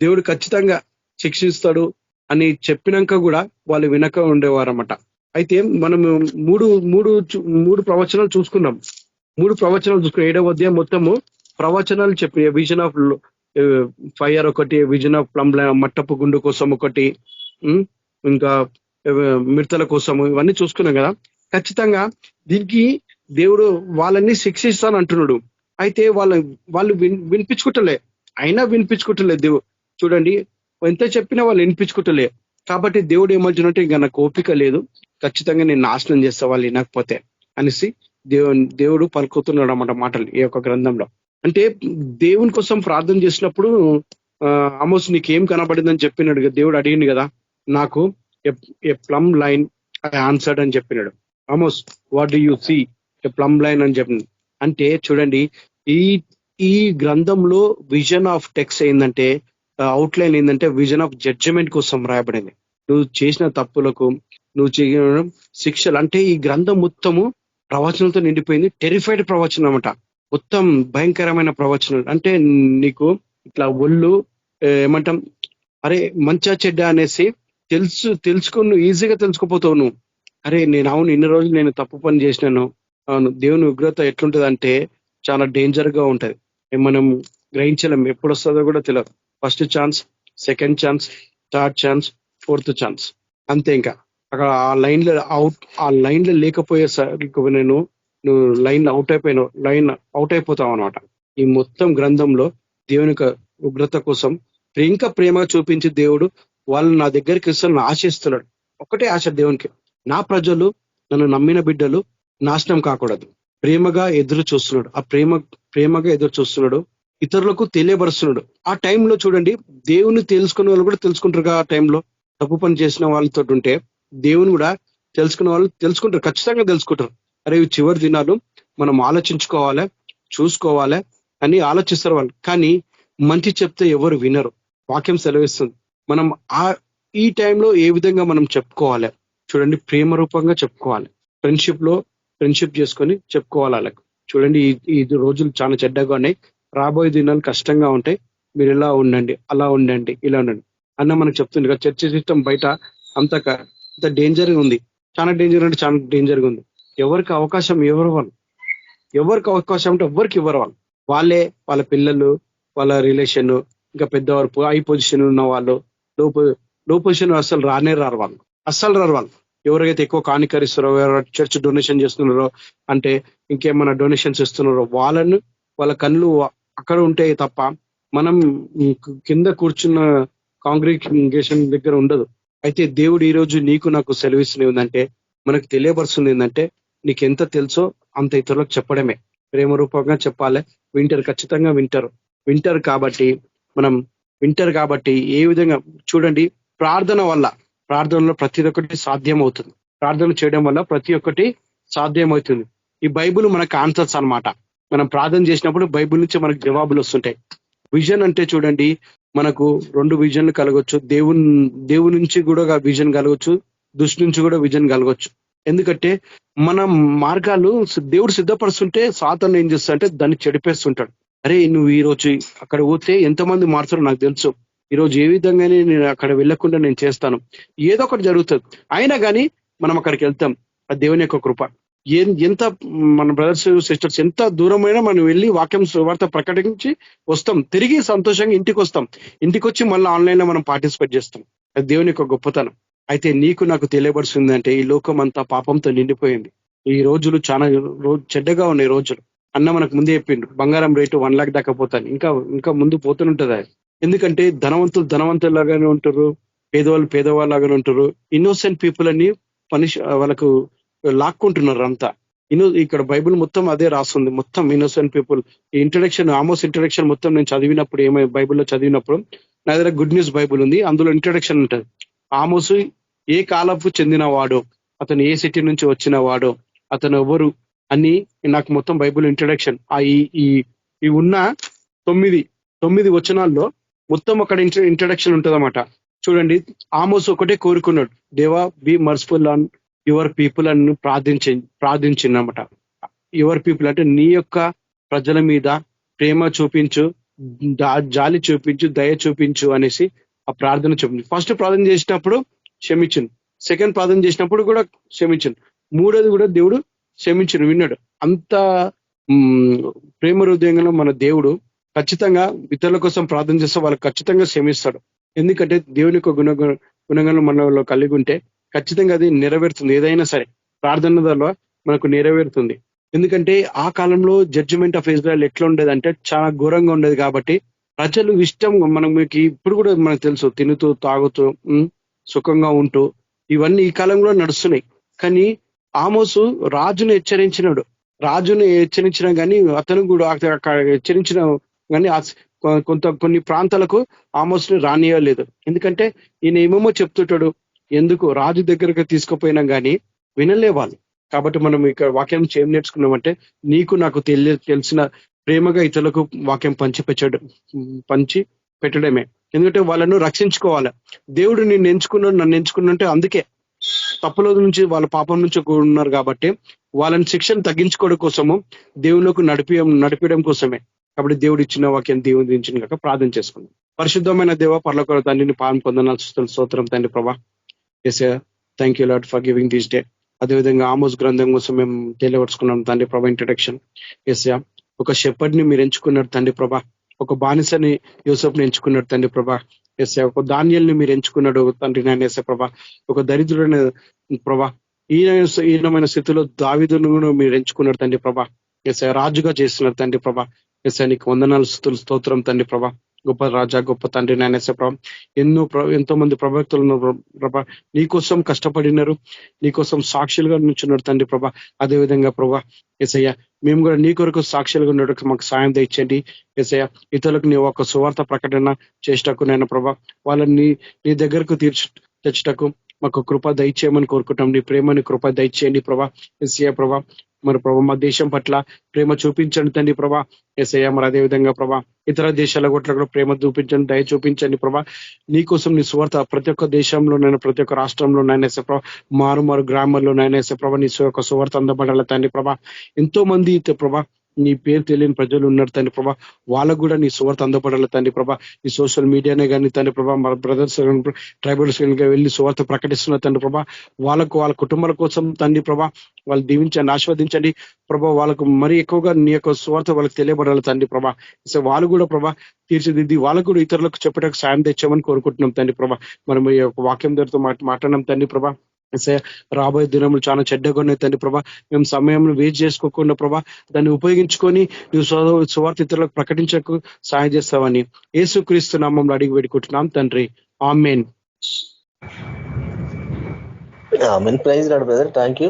దేవుడు ఖచ్చితంగా శిక్షిస్తాడు అని చెప్పినాక కూడా వాళ్ళు వినక ఉండేవారన్నమాట. అయితే మనము మూడు మూడు మూడు ప్రవచనాలు చూసుకున్నాం. 7వ అధ్యాయం మొత్తము ప్రవచనాలు చెప్పి విజన్ ఆఫ్ ఫైర్ ఒకటి, విజన్ ఆఫ్ ప్లమ్ మట్టపు గుండు కోసం ఒకటి, ఇంకా మిడతల కోసము, ఇవన్నీ చూసుకున్నాం కదా. ఖచ్చితంగా దీనికి దేవుడు వాళ్ళని శిక్షిస్తాను అంటున్నాడు. అయితే వాళ్ళు వినిపించుకుంటలే, అయినా వినిపించుకుంటలే. దేవుడు చూడండి, ఎంత చెప్పినా వాళ్ళు వినిపించుకుంటలే. కాబట్టి దేవుడు ఏమంటున్నట్టు, ఇంకా నాకు ఓపిక లేదు, ఖచ్చితంగా నేను నాశనం చేస్తా వాళ్ళు వినకపోతే అనేసి దేవుడు పలుకుతున్నాడు అన్నమాట మాటలు ఈ యొక్క గ్రంథంలో. అంటే దేవుని కోసం ప్రార్థన చేసినప్పుడు ఆమోస్ నీకేం కనబడిందని చెప్పినాడు కదా, దేవుడు అడిగింది కదా, నాకు ఏ ప్లమ్ లైన్ ఆన్సర్డ్ అని చెప్పినాడు. Amos what do you see a plumb line అని చెప్పింది. అంటే చూడండి, ఈ గ్రంథంలో విజన్ ఆఫ్ టెక్స్ట్ ఏంటంటే, అవుట్లైన్ ఏంటంటే విజన్ ఆఫ్ జడ్జిమెంట్ కోసం రాయబడింది. నువ్వు చేసిన తప్పులకు నువ్వు చేయడం శిక్షలు. అంటే ఈ గ్రంథం మొత్తము ప్రవచనంతో నిండిపోయింది. టెరిఫైడ్ ప్రవచనం అనమాట, మొత్తం భయంకరమైన ప్రవచనం. అంటే నీకు ఇట్లా ఒళ్ళు ఏమంటాం, అరే మంచా చెడ్డ అనేసి తెలుసుకుని నువ్వు ఈజీగా తెలుసుకోపోతావు. నువ్వు అరే నేను అవును ఇన్ని రోజులు నేను తప్పు పని చేసినాను, అవును దేవుని ఉగ్రత ఎట్లుంటది అంటే చాలా డేంజర్ గా ఉంటది. మనం గ్రహించలేం, ఎప్పుడు వస్తుందో కూడా తెలియదు. First chance, second chance, third chance, fourth chance, అంతే. ఇంకా అక్కడ ఆ లైన్లో లేకపోయేసరికి నువ్వు లైన్ అవుట్ అయిపోతావు అనమాట. ఈ మొత్తం గ్రంథంలో దేవుని ఉగ్రత కోసం ఇంకా ప్రేమ చూపించి దేవుడు వాళ్ళు నా దగ్గరికి ఇస్తాను ఆశిస్తున్నాడు. ఒకటే ఆశ దేవునికి, నా ప్రజలు, నన్ను నమ్మిన బిడ్డలు నాశనం కాకూడదు. ప్రేమగా ఎదురు చూస్తున్నాడు. ఆ ప్రేమగా ఎదురు చూస్తున్నాడు, ఇతరులకు తెలియబరుస్తున్నాడు. ఆ టైంలో చూడండి, దేవుని తెలుసుకునే వాళ్ళు కూడా తెలుసుకుంటారు. ఆ టైంలో తప్పు పని చేసిన వాళ్ళతో ఉంటే దేవుని కూడా తెలుసుకునే వాళ్ళు తెలుసుకుంటారు, ఖచ్చితంగా తెలుసుకుంటారు. అరే ఇవి చివరి దినాలు, మనం ఆలోచించుకోవాలి, చూసుకోవాలి అని ఆలోచిస్తారు వాళ్ళు. కానీ మంచి చెప్తే ఎవరు వినరు. వాక్యం సెలవిస్తుంది. మనం ఈ టైంలో ఏ విధంగా మనం చెప్పుకోవాలి చూడండి, ప్రేమ రూపంగా చెప్పుకోవాలి. ఫ్రెండ్షిప్ చేసుకొని చెప్పుకోవాలి వాళ్ళకు. చూడండి, ఈ రోజులు చాలా చెడ్డగా ఉన్నాయి, రాబోయే దినాలు కష్టంగా ఉంటాయి, మీరు ఇలా ఉండండి, అలా ఉండండి, ఇలా ఉండండి అన్న మనకు చెప్తుంది కదా. చర్చ సిస్టమ్ బయట అంత డేంజర్గా ఉంది, చాలా డేంజర్ అంటే చాలా డేంజర్గా ఉంది. ఎవరికి అవకాశం అంటే ఎవరికి ఇవ్వరు వాళ్ళు. వాళ్ళ పిల్లలు, వాళ్ళ రిలేషన్, ఇంకా పెద్దవారు, హై పొజిషన్ ఉన్న వాళ్ళు, లో పొజిషన్ అసలు రారు వాళ్ళు. ఎవరైతే ఎక్కువ కానికరిస్తారో, ఎవరైతే చర్చ్ డొనేషన్ చేస్తున్నారో, అంటే ఇంకేమైనా డొనేషన్స్ ఇస్తున్నారో, వాళ్ళ కళ్ళు అక్కడ ఉంటాయి తప్ప మనం కింద కూర్చున్న కాంగ్రిగేషన్ దగ్గర ఉండదు. అయితే దేవుడు ఈ రోజు నీకు నాకు సెలవిస్తుంది ఏంటంటే, మనకు తెలియపరుస్తుంది ఏంటంటే, నీకు ఎంత తెలుసో అంత ఇతరులకు చెప్పడమే. ప్రేమ రూపంగా చెప్పాలి. ఖచ్చితంగా వింటారు కాబట్టి ఏ విధంగా చూడండి, ప్రార్థనలో ప్రతి ఒక్కటి సాధ్యం అవుతుంది. ప్రార్థన చేయడం వల్ల ప్రతి ఒక్కటి సాధ్యం అవుతుంది. ఈ బైబుల్ మనకు ఆన్సర్స్ అన్నమాట. మనం ప్రార్థన చేసినప్పుడు బైబుల్ నుంచి మనకు జవాబులు వస్తుంటాయి. విజన్ అంటే చూడండి, మనకు 2 విజన్లు కలగొచ్చు. దేవుని నుంచి కూడా విజన్ కలగొచ్చు, దుష్టి నుంచి కూడా విజన్ కలగొచ్చు. ఎందుకంటే మన మార్గాలు దేవుడు సిద్ధపరుస్తుంటే సాతాను ఏం చేస్తాడంటే దాన్ని చెడిపేస్తుంటాడు. అరే నువ్వు ఈ రోజు అక్కడ పోతే ఎంతమంది మారుతారో నాకు తెలుసు, ఈ రోజు ఏ విధంగానే నేను అక్కడ వెళ్ళకుండా నేను చేస్తాను, ఏదో ఒకటి జరుగుతుంది. అయినా కానీ మనం అక్కడికి వెళ్తాం. అది దేవుని యొక్క కృప. ఎంత మన బ్రదర్స్ సిస్టర్స్ ఎంత దూరమైనా మనం వెళ్ళి వాక్యం సువార్త ప్రకటించి వస్తాం, తిరిగి సంతోషంగా ఇంటికి వస్తాం. ఇంటికి వచ్చి మళ్ళీ ఆన్లైన్ లో మనం పార్టిసిపేట్ చేస్తాం. అది దేవుని యొక్క గొప్పతనం. అయితే నీకు నాకు తెలియబడుతుంది అంటే, ఈ లోకం అంతా పాపంతో నిండిపోయింది. ఈ రోజులు చాలా చెడ్డగా ఉన్నాయి రోజులు. అన్న మనకు ముందే చెప్పిండు, బంగారం రేటు 1 లక్ష దాకా పోతాను, ఇంకా ముందు పోతుంటది. ఎందుకంటే ధనవంతులాగానే ఉంటారు, పేదవాళ్ళలాగానే ఉంటారు. ఇన్నోసెంట్ పీపుల్ అని వాళ్ళకు లాక్కుంటున్నారు అంతా. ఇక్కడ బైబుల్ మొత్తం అదే రాస్తుంది, మొత్తం ఇన్నోసెంట్ పీపుల్. ఈ ఆమోస్ ఇంట్రడక్షన్ మొత్తం నేను చదివినప్పుడు, బైబుల్లో చదివినప్పుడు, నా దగ్గర గుడ్ న్యూస్ బైబుల్ ఉంది, అందులో ఇంట్రడక్షన్ ఉంటుంది. ఆమోసు ఏ కాలపు చెందినవాడు, అతను ఏ సిటీ నుంచి వచ్చిన వాడు, అతను ఎవరు అని నాకు మొత్తం బైబుల్ ఇంట్రడక్షన్ ఈ ఉన్న 9 వచనాల్లో మొత్తం అక్కడ ఇంట్రడక్షన్ ఉంటుందన్నమాట. చూడండి, ఒకటే కోరుకున్నాడు, దేవా be merciful on your people అని ప్రార్థించిందన్నమాట. యువర్ పీపుల్ అంటే నీ యొక్క ప్రజల మీద ప్రేమ చూపించు, జాలి చూపించు, దయ చూపించు అనేసి ఆ ప్రార్థన చెప్పింది. ఫస్ట్ ప్రార్థన చేసినప్పుడు క్షమించను, సెకండ్ ప్రార్థన చేసినప్పుడు కూడా క్షమించను, మూడోది కూడా దేవుడు క్షమించను, విన్నాడు. అంత ప్రేమ హృదయంలో మన దేవుడు ఖచ్చితంగా ఇతరుల కోసం ప్రార్థన చేస్తే వాళ్ళకి ఖచ్చితంగా క్షమిస్తాడు. ఎందుకంటే దేవుని యొక్క గుణగణం మనలో కలిగి ఉంటే ఖచ్చితంగా అది నెరవేరుతుంది. ఏదైనా సరే ప్రార్థన ద్వారా మనకు నెరవేరుతుంది. ఎందుకంటే ఆ కాలంలో జడ్జిమెంట్ ఆఫ్ ఇజ్రాయెల్ ఎట్లా ఉండేదంటే చాలా ఘోరంగా ఉండేది. కాబట్టి ప్రజలు ఇష్టం మనకి ఇప్పుడు కూడా మనకు తెలుసు, తినుతూ తాగుతూ సుఖంగా ఉంటూ ఇవన్నీ ఈ కాలంలో నడుస్తున్నాయి. కానీ ఆమోసు రాజును హెచ్చరించినా కానీ అతను కూడా హెచ్చరించిన కానీ కొన్ని ప్రాంతాలకు ఆమోస్ని రానియలేదు. ఎందుకంటే ఈయన ఏమేమో చెప్తుంటాడు, ఎందుకు రాజు దగ్గరకు తీసుకుపోయినా కానీ వినలే వాళ్ళు. కాబట్టి మనం ఇక్కడ వాక్యం ఏం నేర్చుకున్నామంటే, నీకు నాకు తెలిసిన ప్రేమగా ఇతరులకు వాక్యం పంచి పెట్టడమే. ఎందుకంటే వాళ్ళను రక్షించుకోవాలి. దేవుడు నన్ను ఎంచుకున్నంటే అందుకే తప్పుల నుంచి, వాళ్ళ పాపం నుంచి ఉన్నారు కాబట్టి వాళ్ళని శిక్షను తగ్గించుకోవడం కోసము, దేవుళ్ళకు నడిపించడం కోసమే. కాబట్టి దేవుడు ఇచ్చిన వాక్యం దేవుని దించిన కాక ప్రార్థన చేసుకుందాం. పరిశుద్ధమైన దేవ, పరలోక తండ్రిని పాలన పొందనాల్సి స్తోత్రం తండ్రి ప్రభా. యేసయ్యా, thank you lord for giving this day. అదేవిధంగా ఆమోస్ గ్రంథం కోసం మేము తెలియవరుచుకున్నాం తండ్రి ప్రభా. ఇంట్రడక్షన్ యేసయ్యా, ఒక షెపర్డ్ని మీరు ఎంచుకున్నారు తండ్రి ప్రభా, ఒక బానిసని యోసేపుని ఎంచుకున్నాడు తండ్రి ప్రభా. యేసయ్యా, ఒక దానియేలుని మీరు ఎంచుకున్నాడు తండ్రి నాయన యేసయ్య ప్రభా. ఒక దరిద్రుడైన ప్రభా, ఈయనమైన స్థితిలో దావీదును మీరు ఎంచుకున్నారు తండ్రి ప్రభా. యేసయ్యా, రాజుగా చేస్తున్నారు తండ్రి ప్రభా. యేసయ్యా, నీకు వందనాలు స్తోత్రం తండ్రి ప్రభా. గొప్ప రాజా, గొప్ప తండ్రి నాయన యేసయ్య ప్రభా. ఎంతో మంది ప్రవక్తలు ప్రభా నీకోసం కష్టపడినారు, నీకోసం సాక్షులుగా నుంచున్నారు తండ్రి ప్రభా. అదేవిధంగా ప్రభా యేసయ్యా, మేము కూడా నీ కొరకు సాక్షులుగా ఉండడానికి మాకు సాయం తెచ్చండి యేసయ్యా. ఇతరులకు నీ ఒక సువార్త ప్రకటన చేసేటకు నాయన ప్రభా, వాళ్ళని నీ దగ్గరకు తెచ్చుటకు మాకు కృప దయచేయమని కోరుకుంటాం. నీ ప్రేమని కృప దయచేయండి ప్రభా. యేసయ్యా ప్రభా, మరి ప్రభా మా దేశం పట్ల ప్రేమ చూపించండి తండ్రి ప్రభా. యేసయ్యా, మరి అదేవిధంగా ప్రభా ఇతర దేశాల కొట్ల కూడా ప్రేమ చూపించండి, దయ చూపించండి ప్రభా. నీకోసం నీ సువార్త ప్రతి ఒక్క దేశంలోనైనా, ప్రతి ఒక్క రాష్ట్రంలో నాయన యేసయ్య ప్రభా, మారు గ్రామాల్లో నాయన యేసయ్య ప్రభా, నీ యొక్క సువార్త అందబడాలి తండ్రి ప్రభా. ఎంతో మంది ప్రభా నీ పేరు తెలియని ప్రజలు ఉన్నారు తండ్రి ప్రభా, వాళ్ళకు కూడా నీ సువార్త అందబడాలి తండ్రి ప్రభా. ఈ సోషల్ మీడియానే కానీ తండ్రి ప్రభా, మన బ్రదర్స్ ట్రైబల్స్ వెళ్ళి సువార్త ప్రకటిస్తున్నారు తండ్రి ప్రభా. వాళ్ళ కుటుంబాల కోసం తండ్రి ప్రభా వాళ్ళు దీవించండి, ఆస్వాదించండి ప్రభా. వాళ్ళకు మరీ ఎక్కువగా నీ యొక్క సువార్త వాళ్ళకి తెలియబడాలి తండ్రి ప్రభా. సో వాళ్ళు కూడా ప్రభా తీర్చిదిద్ది వాళ్ళకు కూడా ఇతరులకు చెప్పడానికి సాయం తెచ్చామని కోరుకుంటున్నాం తండ్రి ప్రభా. మనం ఈ యొక్క వాక్యం ధరతో మాట్లాడినాం తండ్రి ప్రభా. రాబోయే దినములు చాలా చెడ్డగా ఉన్నాయి తండ్రి ప్రభా. మేము సమయం వేస్ట్ చేసుకోకుండా ప్రభా దాన్ని ఉపయోగించుకొని నువ్వు సువార్త ఇతరులకు ప్రకటించకు సాయం చేస్తావని యేసుక్రీస్తు నామములో అడిగి పెట్టుకుంటున్నాం తండ్రి, ఆమేన్. ఆమేన్. Praise lord brother, thank you.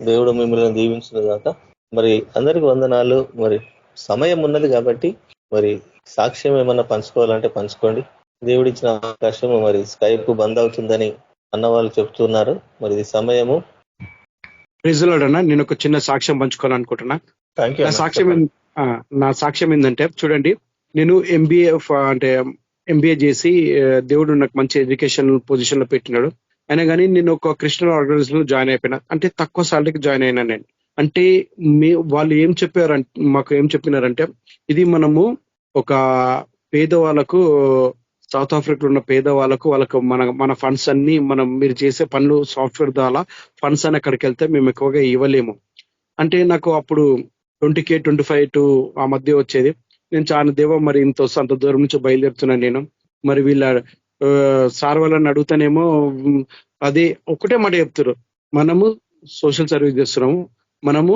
దేవుడు మిమ్మల్ని దీవించిన దాకా. మరి అందరికి వందనాలు. మరి సమయం ఉన్నది కాబట్టి మరి సాక్ష్యం ఏమన్నా పంచుకోవాలంటే పంచుకోండి. దేవుడిచ్చిన అవకాశం మరి స్కైప్ బంద్ అవుతుందని అన్న వాళ్ళు చెప్తున్నారు. మరి ఇది సమయము. ప్రైజ్ లార్డ్ అన్న, నేను ఒక చిన్న సాక్ష్యం పంచుకోవాలనుకుంటున్నా. నా సాక్ష్యం ఏంటంటే, చూడండి, నేను ఎంబీఏ చేసి దేవుడు నాకు మంచి ఎడ్యుకేషన్ పొజిషన్ లో పెట్టినాడు. అయినా కానీ నేను ఒక క్రిస్టియన్ ఆర్గనైజేషన్ లో జాయిన్ అయిపోయినా. అంటే తక్కువ సాలరీకి జాయిన్ అయినా నేను. అంటే వాళ్ళు మాకు ఏం చెప్పినారంటే, ఇది మనము ఒక పేదవాళ్ళకు, సౌత్ ఆఫ్రికాలో ఉన్న పేదవాళ్ళకు వాళ్ళకు మన ఫండ్స్ అన్ని మీరు చేసే పనులు సాఫ్ట్వేర్ ద్వారా ఫండ్స్ అని అక్కడికి వెళ్తే మేము ఎక్కువగా ఇవ్వలేము. అంటే నాకు అప్పుడు 20K 25 ఆ మధ్య వచ్చేది. నేను చాలా దేవ మరి ఇంత వస్తే అంత దూరం నుంచి బయలుదేరుతున్నాను నేను. మరి వీళ్ళ సార్ వాళ్ళని అడుగుతానేమో అదే ఒకటే మాట చెప్తారు, మనము సోషల్ సర్వీస్ చేస్తున్నాము, మనము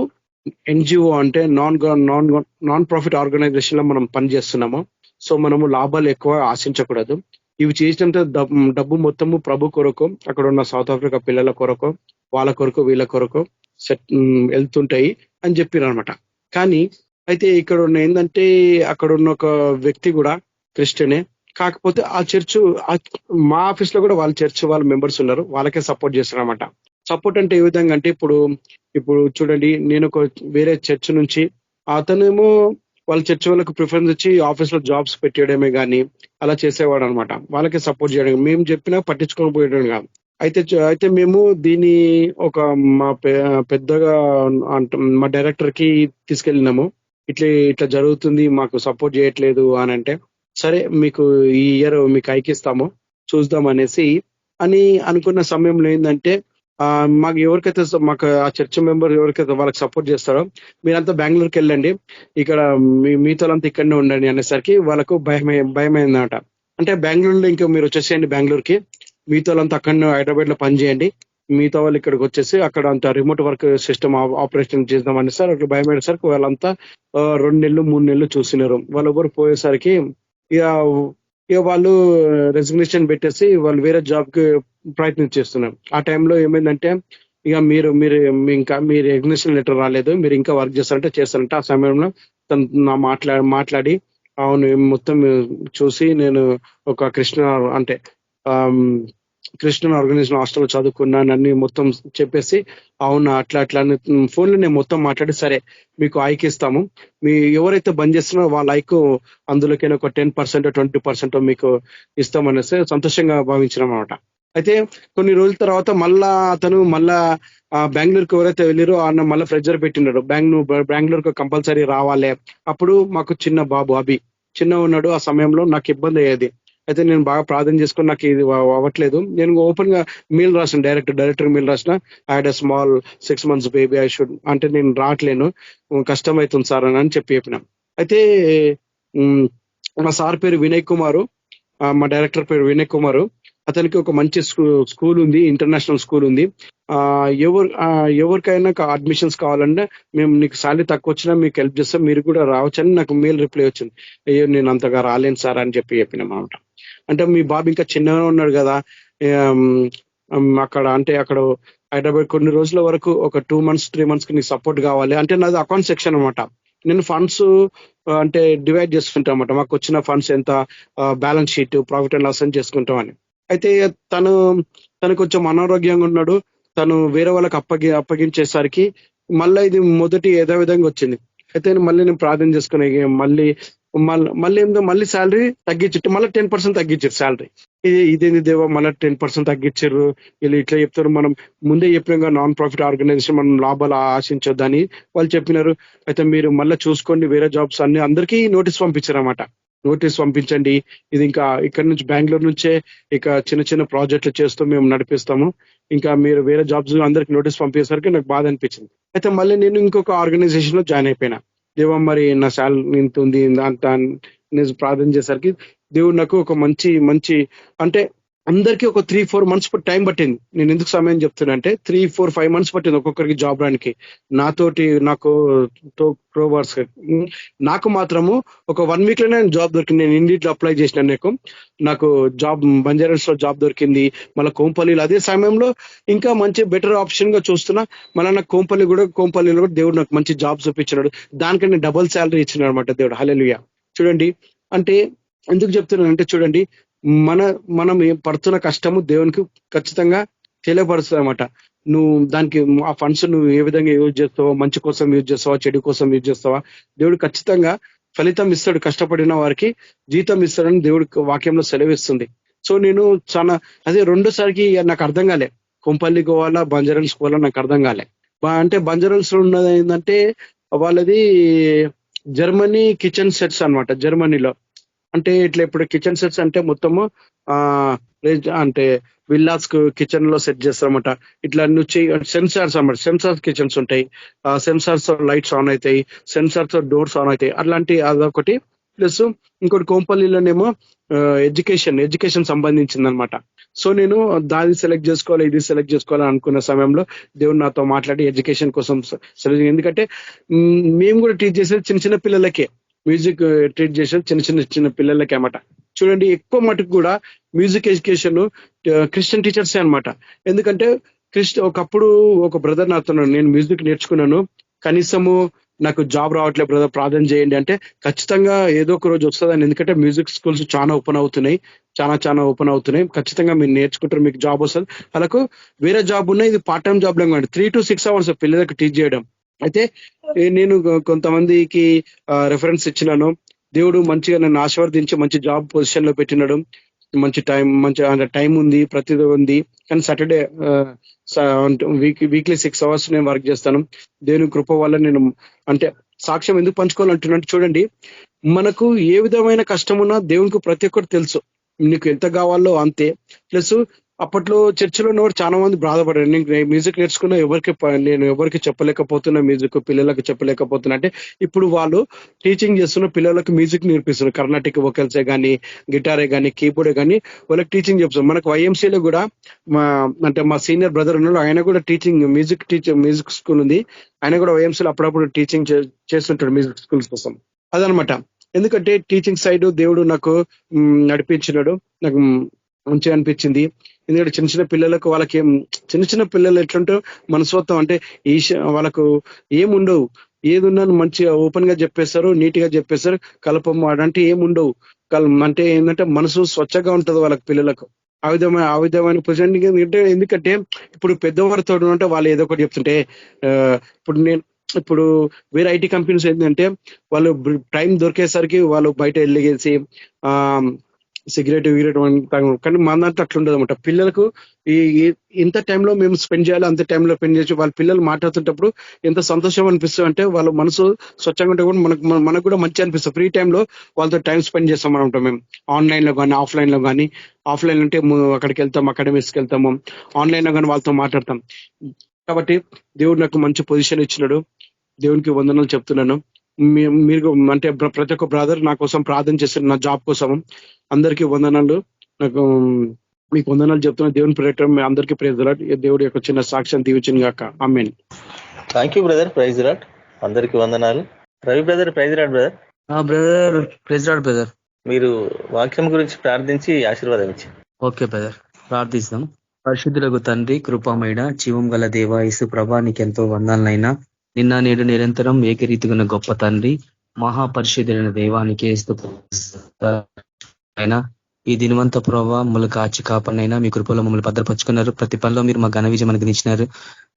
ఎన్జిఓ అంటే నాన్ ప్రాఫిట్ ఆర్గనైజేషన్ లో మనం పనిచేస్తున్నాము. సో మనము లాభాలు ఎక్కువ ఆశించకూడదు. ఇవి చేసినంత డబ్బు మొత్తము ప్రభు కొరకు, అక్కడ ఉన్న సౌత్ ఆఫ్రికా పిల్లల కొరకు, వాళ్ళ కొరకు, వీళ్ళ కొరకు వెళ్తుంటాయి అని చెప్పారు అనమాట. కానీ అయితే ఇక్కడ ఉన్న ఏంటంటే, అక్కడ ఉన్న ఒక వ్యక్తి కూడా క్రిస్టియనే, కాకపోతే ఆ చర్చ్, మా ఆఫీస్ లో కూడా వాళ్ళ చర్చ్ వాళ్ళ మెంబర్స్ ఉన్నారు, వాళ్ళకే సపోర్ట్ చేస్తారనమాట. సపోర్ట్ అంటే ఏ విధంగా అంటే, ఇప్పుడు చూడండి, నేను ఒక వేరే చర్చ్ నుంచి, అతనేమో వాళ్ళ చర్చ్ వాళ్ళకు ప్రిఫరెన్స్ ఇచ్చి ఆఫీస్ లో జాబ్స్ పెట్టేయడమే కానీ అలా చేసేవాడు అనమాట. వాళ్ళకే సపోర్ట్ చేయడం, మేము చెప్పినా పట్టించుకోకపోయడం కాదు. అయితే మేము దీన్ని ఒక పెద్దగా మా డైరెక్టర్ కి తీసుకెళ్ళినాము. ఇట్లా జరుగుతుంది, మాకు సపోర్ట్ చేయట్లేదు అని అంటే, సరే మీకు ఈ ఇయర్ మీకు ఐకిస్తాము, చూద్దాం అనేసి అని అనుకున్న సమయంలో ఏంటంటే మాకు ఎవరికైతే మాకు ఆ చర్చ్ మెంబర్ ఎవరికైతే వాళ్ళకి సపోర్ట్ చేస్తారో మీరంతా బెంగళూరుకి వెళ్ళండి, ఇక్కడ మీతోలంతా ఇక్కడనే ఉండండి అనేసరికి వాళ్ళకు భయమైందన్నమాట. అంటే బెంగళూరులో ఇంకా మీరు వచ్చేసేయండి బెంగళూరుకి, మీతోలంతా అక్కడనే హైదరాబాద్ లో పని చేయండి, మిగతా వాళ్ళు ఇక్కడికి వచ్చేసి అక్కడ అంత రిమోట్ వర్క్ సిస్టమ్ ఆపరేషన్ చేద్దాం అనేసి అక్కడ భయమైనసరికి వాళ్ళంతా 2 నెలలు 3 నెలలు చూసినారు. వాళ్ళెవరు పోయేసరికి ఇక వాళ్ళు రెసిగ్నేషన్ పెట్టేసి వాళ్ళు వేరే జాబ్ కి ప్రయత్నం చేస్తున్నారు. ఆ టైంలో ఏమైందంటే ఇక మీరు రెసిగ్నేషన్ లెటర్ రాలేదు, మీరు ఇంకా వర్క్ చేస్తారంటే ఆ సమయంలో తను మాట్లాడి అవును మొత్తం చూసి నేను ఒక క్రిస్టియన్ ఆర్గనైజేషన్ హాస్టల్ చదువుకున్నాను అన్ని మొత్తం చెప్పేసి అవునా అట్లా ఫోన్లో నేను మొత్తం మాట్లాడి సరే మీకు ఐకి ఇస్తాము, మీ ఎవరైతే బంద్ చేస్తున్నారో వాళ్ళ ఐకు అందులోకైనా ఒక 10% 20% మీకు ఇస్తామనేసి సంతోషంగా భావించినాం అనమాట. అయితే కొన్ని రోజుల తర్వాత అతను బెంగళూరుకి ఎవరైతే వెళ్ళారో ఆయన మళ్ళీ ప్రెజర్ పెట్టినాడు, బెంగళూరుకు కంపల్సరీ రావాలి. అప్పుడు మాకు చిన్న బాబు అభి చిన్న ఉన్నాడు. ఆ సమయంలో నాకు ఇబ్బంది అయ్యేది. అయితే నేను బాగా ప్రార్థన చేసుకుని నాకు ఇది అవ్వట్లేదు, నేను ఓపెన్ గా మెయిల్ రాసిన డైరెక్టర్ మెయిల్ రాసిన I had small 6 months baby, I should అంటే నేను రావట్లేను, కష్టం అవుతుంది సార్ అని చెప్పిన. అయితే మా సార్ పేరు వినయ్ కుమారు, మా డైరెక్టర్ పేరు వినయ్ కుమారు. అతనికి ఒక మంచి స్కూల్ ఉంది, ఇంటర్నేషనల్ స్కూల్ ఉంది. ఎవరికైనా అడ్మిషన్స్ కావాలంటే మేము నీకు సాలరీ తక్కువ వచ్చినా మీకు హెల్ప్ చేస్తాం, మీరు కూడా రావచ్చని నాకు మెయిల్ రిప్లై వచ్చింది. అయ్యో నేను అంతగా రాలేను సార్ అని చెప్పినామాట. అంటే మీ బాబు ఇంకా చిన్నగా ఉన్నాడు కదా, అక్కడ హైదరాబాద్ కొన్ని రోజుల వరకు ఒక 2 months 3 months కి నీకు సపోర్ట్ కావాలి అంటే నాది అకౌంట్ సెక్షన్ అనమాట. నేను ఫండ్స్ అంటే డివైడ్ చేసుకుంటాం అన్నమాట, మాకు వచ్చిన ఫండ్స్ ఎంత, balance sheet, profit and loss అని చేసుకుంటాం అని. అయితే తను కొంచెం అనారోగ్యంగా ఉన్నాడు, తను వేరే వాళ్ళకి అప్పగించేసరికి మళ్ళీ ఇది మొదటి ఏదో విధంగా వచ్చింది. అయితే మళ్ళీ నేను ప్రార్థన చేసుకునే మళ్ళీ శాలరీ తగ్గించుట్టు మళ్ళీ 10% తగ్గించారు శాలరీ. ఇదేంది దేవా మళ్ళీ 10% తగ్గించారు, వీళ్ళు ఇట్లా చెప్తారు, మనం ముందే చెప్పినాక నాన్ ప్రాఫిట్ ఆర్గనైజేషన్ మనం లాభాలు ఆశించొద్దని వాళ్ళు చెప్పినారు. అయితే మీరు మళ్ళీ చూసుకోండి వేరే జాబ్స్ అన్ని అందరికీ నోటీస్ పంపించారు అన్నమాట. నోటీస్ పంపించండి, ఇది ఇంకా ఇక్కడ నుంచి బెంగళూరు నుంచే ఇక చిన్న చిన్న ప్రాజెక్టులు చేస్తూ మేము నడిపిస్తాము, ఇంకా మీరు వేరే జాబ్స్ అందరికి నోటీస్ పంపేసరికి నాకు బాధ అనిపించింది. అయితే మళ్ళీ నేను ఇంకొక ఆర్గనైజేషన్ లో జాయిన్ అయిపోయినా. దేవా మరి నా శాలరీ ఇంత ఉంది అంత నేను ప్రార్థన చేసరికి దేవుడు నాకు ఒక మంచి అంటే అందరికీ ఒక 3-4 months టైం పట్టింది. నేను ఎందుకు సమయం చెప్తున్నా అంటే 3-4-5 months పట్టింది ఒక్కొక్కరికి జాబ్ రానికి. నాకు ప్రోవర్స్ నాకు మాత్రము ఒక 1 week లోనే జాబ్ దొరికింది. నేను ఇండియట్లో అప్లై చేసిన, నాకు జాబ్ బంజారాస్ లో జాబ్ దొరికింది. మళ్ళీ కోంపల్లిలో అదే సమయంలో ఇంకా మంచి బెటర్ ఆప్షన్ గా చూస్తున్నా. మళ్ళీ నాకు కోంపల్లిలో కూడా దేవుడు నాకు మంచి జాబ్ చూపించినాడు, దానికన్నా డబుల్ శాలరీ ఇచ్చినాడు అనమాట దేవుడు. హల్లెలూయా. చూడండి అంటే ఎందుకు చెప్తున్నాను అంటే చూడండి మనం పడుతున్న కష్టము దేవునికి ఖచ్చితంగా తెలియపరుస్తుంది అనమాట. నువ్వు దానికి ఆ ఫండ్స్ నువ్వు ఏ విధంగా యూజ్ చేస్తావో, మంచి కోసం యూజ్ చేస్తావా, చెడు కోసం యూజ్ చేస్తావా, దేవుడు ఖచ్చితంగా ఫలితం ఇస్తాడు. కష్టపడిన వారికి జీతం ఇస్తాడని దేవుడి వాక్యంలో సెలవిస్తుంది. సో నేను అదే రెండోసారికి నాకు అర్థం కాలే, కొంపల్లికి పోవాలా బంజారాల్స్ పోవాలా నాకు అర్థం కాలే. అంటే బంజారాల్స్ లో ఉన్నది ఏంటంటే వాళ్ళది జర్మనీ కిచెన్ సెట్స్ అనమాట. జర్మనీలో అంటే ఇట్లా ఇప్పుడు కిచెన్ సెట్స్ అంటే మొత్తము అంటే విల్లాస్ కిచెన్ లో సెట్ చేస్తారన్నమాట. ఇట్లా నుంచి సెన్సార్స్ అన్నమాట, సెన్సార్స్ కిచెన్స్ ఉంటాయి, సెన్సార్స్ లైట్స్ ఆన్ అవుతాయి, సెన్సార్స్ డోర్స్ ఆన్ అవుతాయి, అట్లాంటి అదొకటి. ప్లస్ ఇంకోటి కోంపల్లిలోనేమో ఎడ్యుకేషన్ సంబంధించింది అనమాట. సో నేను దాన్ని సెలెక్ట్ చేసుకోవాలి, ఇది సెలెక్ట్ చేసుకోవాలి అనుకున్న సమయంలో దేవుడు నాతో మాట్లాడి ఎడ్యుకేషన్ కోసం సెలెక్ట్. ఎందుకంటే మేము కూడా టీచ్ చేసేది చిన్న చిన్న పిల్లలకే, మ్యూజిక్ ట్రీట్ చేసేది చిన్న పిల్లలకి అన్నమాట. చూడండి ఎక్కువ మటుకు కూడా మ్యూజిక్ ఎడ్యుకేషన్ క్రిస్టియన్ టీచర్సే అనమాట. ఎందుకంటే ఒకప్పుడు ఒక బ్రదర్ నాతో నేను మ్యూజిక్ నేర్చుకున్నాను, కనీసము నాకు జాబ్ రావట్లేదు బ్రదర్ ప్రార్థన చేయండి అంటే ఖచ్చితంగా ఏదో ఒక రోజు వస్తుందని. ఎందుకంటే మ్యూజిక్ స్కూల్స్ చాలా ఓపెన్ అవుతున్నాయి, చాలా ఓపెన్ అవుతున్నాయి. ఖచ్చితంగా మీరు నేర్చుకుంటారు, మీకు జాబ్ వస్తుంది. అలాగే వేరే జాబ్ ఉన్నాయి, ఇది పార్ట్ టైం జాబ్ లాగా 3 to 6 hours పిల్లలకు టీచ్ చేయడం. అయితే నేను కొంతమందికి రెఫరెన్స్ ఇచ్చినాను, దేవుడు మంచిగా నన్ను ఆశీర్వదించి మంచి జాబ్ పొజిషన్ లో పెట్టినాడు. మంచి టైం ఉంది, ప్రతిదీ ఉంది. కానీ సాటర్డే వీక్లీ 6 hours నేను వర్క్ చేస్తాను. దేవుని కృప వల్ల నేను అంటే సాక్ష్యం ఎందుకు పంచుకోవాలంటున్నాను చూడండి, మనకు ఏ విధమైన కష్టం ఉన్నా దేవునికి ప్రతి ఒక్కటి తెలుసు. నీకు ఎంత కావాలో అంతే. ప్లస్ అప్పట్లో చర్చిలో ఉన్నవారు చాలా మంది బాధపడారు. నేను మ్యూజిక్ నేర్చుకున్నా నేను ఎవరికి చెప్పలేకపోతున్నా, మ్యూజిక్ పిల్లలకు చెప్పలేకపోతున్నా అంటే ఇప్పుడు వాళ్ళు టీచింగ్ చేస్తున్న పిల్లలకు మ్యూజిక్ నేర్పిస్తున్నారు. కర్ణాటిక్ వోకల్సే కానీ, గిటారే కానీ, కీబోర్డే కానీ వాళ్ళకి టీచింగ్ చెప్తున్నారు. మనకు వైఎంసీలో కూడా మా సీనియర్ బ్రదర్ ఉన్నాడు, ఆయన కూడా మ్యూజిక్ స్కూల్ ఉంది. ఆయన కూడా వైఎంసీలో అప్పుడప్పుడు టీచింగ్ చేస్తుంటాడు మ్యూజిక్ స్కూల్స్ కోసం. అదనమాట. ఎందుకంటే టీచింగ్ సైడ్ దేవుడు నాకు నడిపించినాడు. నాకు మంచిగా అనిపించింది. ఎందుకంటే చిన్న పిల్లలకు వాళ్ళకి చిన్న పిల్లలు ఎట్లుంటే మనస్తత్వం అంటే వాళ్ళకు ఏముండవు, ఏది ఉన్నా మంచిగా ఓపెన్ గా చెప్పేస్తారు, నీట్ గా చెప్పేస్తారు. కలపము అడంటే ఏముండవు. అంటే ఏంటంటే మనసు స్వచ్ఛంగా ఉంటది వాళ్ళకి పిల్లలకు. ఆ విధమైన పొజిషన్. ఎందుకంటే ఇప్పుడు పెద్దవారితో ఉంటే వాళ్ళు ఏదో ఒకటి చెప్తుంటే ఇప్పుడు వేరే ఐటీ కంపెనీస్ ఏంటంటే వాళ్ళు టైం దొరికేసరికి వాళ్ళు బయట వెళ్ళేసి సిగరెట్ కానీ మన దాంట్లో అట్లా ఉండదు అనమాట. పిల్లలకు ఎంత టైంలో మేము స్పెండ్ చేయాలో అంత టైంలో స్పెండ్ చేసి వాళ్ళ పిల్లలు మాట్లాడుతుంటప్పుడు ఎంత సంతోషం అనిపిస్తుంది అంటే వాళ్ళ మనసు స్వచ్ఛంగా ఉంటే కూడా మనకు కూడా మంచి అనిపిస్తుంది. ఫ్రీ టైంలో వాళ్ళతో టైం స్పెండ్ చేస్తాం అనమాట. మేము ఆన్లైన్ లో కానీ ఆఫ్లైన్ లో కానీ, ఆఫ్లైన్ అంటే అక్కడికి వెళ్తాం, అకాడమీస్కి వెళ్తాము, ఆన్లైన్ లో కానీ వాళ్ళతో మాట్లాడతాం. కాబట్టి దేవుడు నాకు మంచి పొజిషన్ ఇచ్చినాడు. దేవునికి వందనాలు చెప్తున్నాను. మీరు అంటే ప్రతి ఒక్క బ్రదర్ నా కోసం ప్రార్థన చేస్తారు, నా జాబ్ కోసం. అందరికీ వందనాలు. మీకు వందనాలు చెప్తున్నా. దేవుని ప్రేరణ అందరికీ ప్రైజ్ లార్డ్. దేవుడి యొక్క చిన్న సాక్ష్యం దీవించిన గాక. ఆమేన్. Thank you brother. Praise lord. అందరికీ వందనాలు. Ravi brother, praise lord brother. Brother praise lord brother. మీరు వాక్యం గురించి ప్రార్థించి ఆశీర్వాదం ఇచ్చి. ఓకే బ్రదర్, ప్రార్థిస్తాం. పరిశుద్ధులకు తండ్రి, కృపామయుడ, జీవం గల దేవ యేసు ప్రభా, నీకెంతో వందనాలైనా. నిన్న నేడు నిరంతరం ఏకరీతిగా గొప్ప తండ్రి, మహాపరిశుద్ధులైన దేవానికి అయినా ఈ దినవంత ప్రభావ మమ్మల్ని కాచి కాపాడినైనా మీ కృపలో మమ్మల్ని భద్రపరుచుకున్నారు. ప్రతి పనిలో మీరు మా ఘన విజయం మనకి ఇచ్చినారు.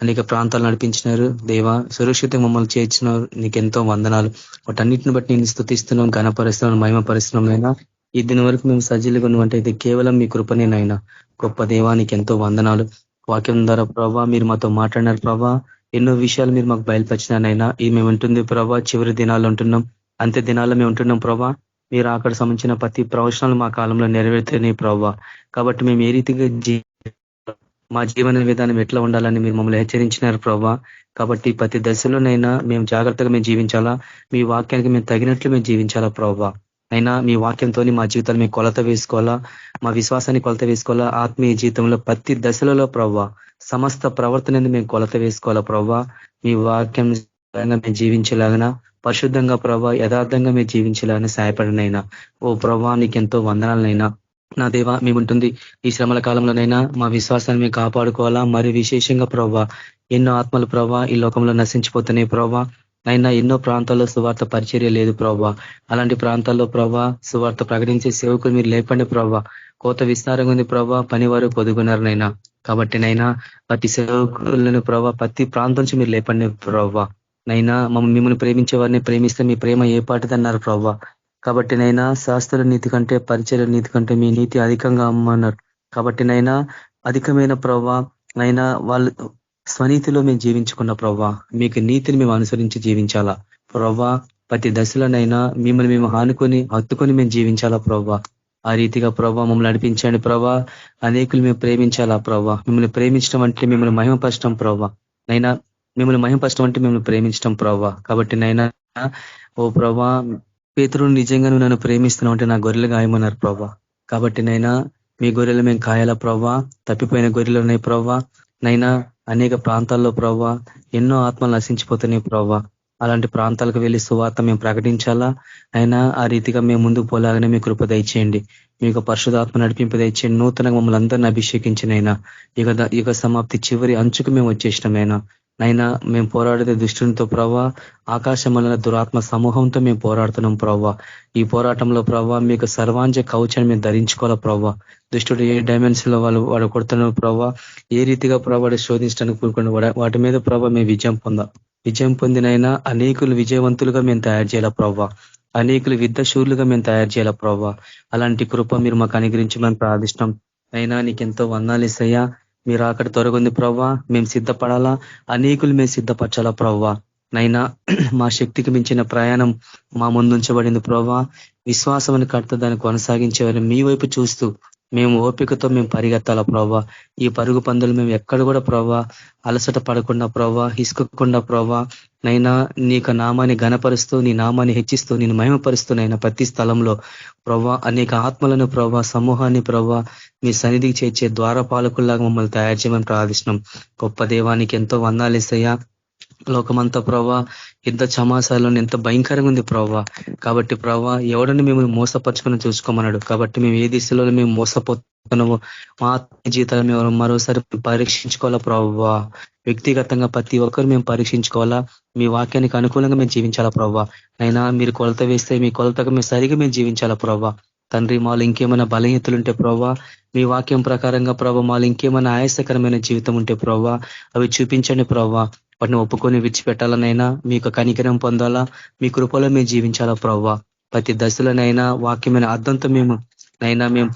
అనేక ప్రాంతాలు నడిపించినారు. దేవా, సురక్షితంగా మమ్మల్ని చేర్చినారు. నీకెంతో వందనాలు. వాటన్నిటిని బట్టి నేను స్తుతిస్తున్నాం, ఘనపరుస్తున్నాం, మహిమపరుస్తున్నాం. ఈ దినం వరకు మేము సజ్జలుగా ఉన్నవంటే ఇది కేవలం మీ కృపనేనైనా. గొప్ప దేవానికి ఎంతో వందనాలు. వాక్యం ద్వారా ప్రభా మీరు మాతో మాట్లాడినారు ప్రభా. ఎన్నో విషయాలు మీరు మాకు బయలుపరిచినారైనా. ఇది మేము ఉంటుంది ప్రభా, చివరి దినాల్లో ఉంటున్నాం, అంత్య దినాల్లో మేము ఉంటున్నాం ప్రభా. మీరు అక్కడ సంబంధించిన ప్రతి ప్రవచనాలు మా కాలంలో నెరవేరుతున్నాయి ప్రభా. కాబట్టి మేము ఏ రీతిగా మా జీవన విధానం ఎట్లా ఉండాలని మీరు మమ్మల్ని హెచ్చరించినారు ప్రభా. కాబట్టి ప్రతి దశలోనైనా మేము జాగ్రత్తగా మేము జీవించాలా, మీ వాక్యానికి మేము తగినట్లు మేము జీవించాలా ప్రభా. అయినా మీ వాక్యంతో మా జీవితాలు మేము కొలత వేసుకోవాలా, మా విశ్వాసాన్ని కొలత వేసుకోవాలా. ఆత్మీయ జీవితంలో ప్రతి దశలలో ప్రభా సమస్త ప్రవర్తనని మేము కొలత వేసుకోవాలా ప్రభా. మీ వాక్యం మేము జీవించేలాగనా, పరిశుద్ధంగా ప్రభా, యథార్థంగా మేము జీవించేలాగానే సహాయపడినైనా. ఓ ప్రభా, నీకెంతో వందనాలనైనా. నా దేవా, మేముంటుంది ఈ శ్రమల కాలంలోనైనా మా విశ్వాసాన్ని మేము కాపాడుకోవాలా. మరి విశేషంగా ప్రభా, ఎన్నో ఆత్మలు ప్రభా ఈ లోకంలో నశించిపోతున్నాయి ప్రభా. అయినా ఎన్నో ప్రాంతాల్లో సువార్త పరిచర్య లేదు ప్రభా. అలాంటి ప్రాంతాల్లో ప్రభా సువార్త ప్రకటించే సేవకులు మీరు లేపండి ప్రభా. కోత విస్తారంగా ఉంది ప్రభా, పని వారు పొదుగున్నారనైనా. కాబట్టి నైనా ప్రతి సేవకులను ప్రభా ప్రతి ప్రాంతం నుంచి మీరు లేపండి ప్రభా. నైనా మిమ్మల్ని ప్రేమించే వారిని ప్రేమిస్తే మీ ప్రేమ ఏ పాటిదన్నారు ప్రభా. కాబట్టి నైనా శాస్త్ర నీతి కంటే పరిచర్య నీతి కంటే మీ నీతి అధికంగా అమ్మన్నారు. కాబట్టి నైనా అధికమైన ప్రభా నైనా వాళ్ళు స్వనీతిలో మేము జీవించుకున్న ప్రభా, మీకు నీతిని మేము అనుసరించి జీవించాలా ప్రభా. ప్రతి దశలోనైనా మిమ్మల్ని మేము హత్తుకొని మేము జీవించాలా ప్రభా. ఆ రీతిగా ప్రభా మమ్మల్ని నడిపించండి ప్రభా. అనేకులు మేము ప్రేమించాలా ప్రభా. మిమ్మల్ని ప్రేమించడం అంటే మిమ్మల్ని మహిమపరచడం ప్రభా. నైనా మిమ్మల్ని మహిమపరచడం అంటే మిమ్మల్ని ప్రేమించడం ప్రభా. కాబట్టి నైనా ఓ ప్రభా, పేతురుని నిజంగా నువ్వు నన్ను ప్రేమిస్తున్నావు అంటే నా గొర్రెలు గాయమన్నారు ప్రభా. కాబట్టి నైనా మీ గొర్రెలు మేము కాయాలా ప్రభా. తప్పిపోయిన గొర్రెలు ఉన్నాయి ప్రభా. నైనా అనేక ప్రాంతాల్లో ప్రభా ఎన్నో ఆత్మలు నశించిపోతున్నాయి ప్రభా. అలాంటి ప్రాంతాలకు వెళ్ళి సువార్త మేము ప్రకటించాలా. అయినా ఆ రీతిగా మేము ముందుకు పోలాగానే మీ కృప దయచేయండి. మీకు పరిశుధాత్మ నడిపింపు దయచేయండి. నూతనంగా మమ్మల్ని అందరినీ అభిషేకించినైనా యుగ సమాప్తి చివరి అంచుకు మేము వచ్చేసినామైనా. నైనా మేము పోరాడే దుష్టునితో ప్రభా, ఆకాశమల దురాత్మ సమూహంతో మేము పోరాడుతున్నాం ప్రభా. ఈ పోరాటంలో ప్రభా మీకు సర్వాంజ కవచాన్ని మేము ధరించుకోవాలా ప్రభా. దుష్టుడు ఏ డైమెన్షన్ లో వాడు కొడుతున్నాడు ప్రభా, ఏ రీతిగా ప్రభావ శోధించడానికి కూరుకుని వాటి మీద ప్రభా మేము విజయం పొందినైనా అనేకులు విజయవంతులుగా మేము తయారు చేయాలా ప్రభా. అనేకులు యుద్ధశూరులుగా మేము తయారు చేయాలా ప్రభా. అలాంటి కృప మీరు మాకు అనుగ్రహించి మేము ప్రార్థిస్తాం. అయినా నీకెంతో వందనాలేసయ్యా. మీరు అక్కడ త్వరగుంది ప్రభా. మేము సిద్ధపడాలా, అనేకులు మేము సిద్ధపరచాలా ప్రభా. నైనా మా శక్తికి మించిన ప్రయాణం మా ముందుంచబడింది ప్రభా. విశ్వాసం కడితే దాన్ని కొనసాగించేవారు మీ వైపు చూస్తూ మేము ఓపికతో మేము పరిగెత్తాలా ప్రభా. ఈ పరుగు పందులు మేము ఎక్కడ కూడా ప్రభా అలసట పడకుండా ప్రభా, ఇసుకకుండా ప్రభా, నైనా నీకు నామాన్ని ఘనపరుస్తూ నీ నామాన్ని హెచ్చిస్తూ నేను మహిమపరుస్తూ నైనా ప్రతి స్థలంలో ప్రభా అనేక ఆత్మలను ప్రభా, సమూహాన్ని ప్రభా మీ సన్నిధికి చేర్చే ద్వారపాలకుల్లాగా మమ్మల్ని తయారు చేయమని ప్రార్థిస్తున్నాం. గొప్ప దేవానికి ఎంతో వందాలేసయ్యా. లోకమంతా ప్రభా ఎంత చమాసాలో ఎంత భయంకరంగా ఉంది ప్రభా. కాబట్టి ప్రభా ఎవడని మేము మోసపరుచుకుని చూసుకోమన్నాడు. కాబట్టి మేము ఏ దిశలో మేము మోసపోతున్నామో మా జీవితాలు మేము మరోసారి పరీక్షించుకోవాలా ప్రభా. వ్యక్తిగతంగా ప్రతి ఒక్కరు మేము పరీక్షించుకోవాలా. మీ వాక్యానికి అనుకూలంగా మేము జీవించాలా ప్రభా. అయినా మీరు కొలత వేస్తే మీ కొలతగా మేము సరిగా మేము జీవించాలా ప్రభా. తండ్రి మాలో ఇంకేమైనా బలహీనతలుంటే ప్రభా, మీ వాక్యం ప్రకారంగా ప్రభా మాలో ఇంకేమైనా ఆయాసకరమైన జీవితం ఉంటే ప్రభా అవి చూపించండి ప్రభా. వాటిని ఒప్పుకొని విడిచిపెట్టాలనైనా మీకు కనికరం పొందాలా, మీ కృపలో మేము జీవించాలా ప్రభా. ప్రతి దశలోనైనా వాక్యమైన అర్థంతో మేము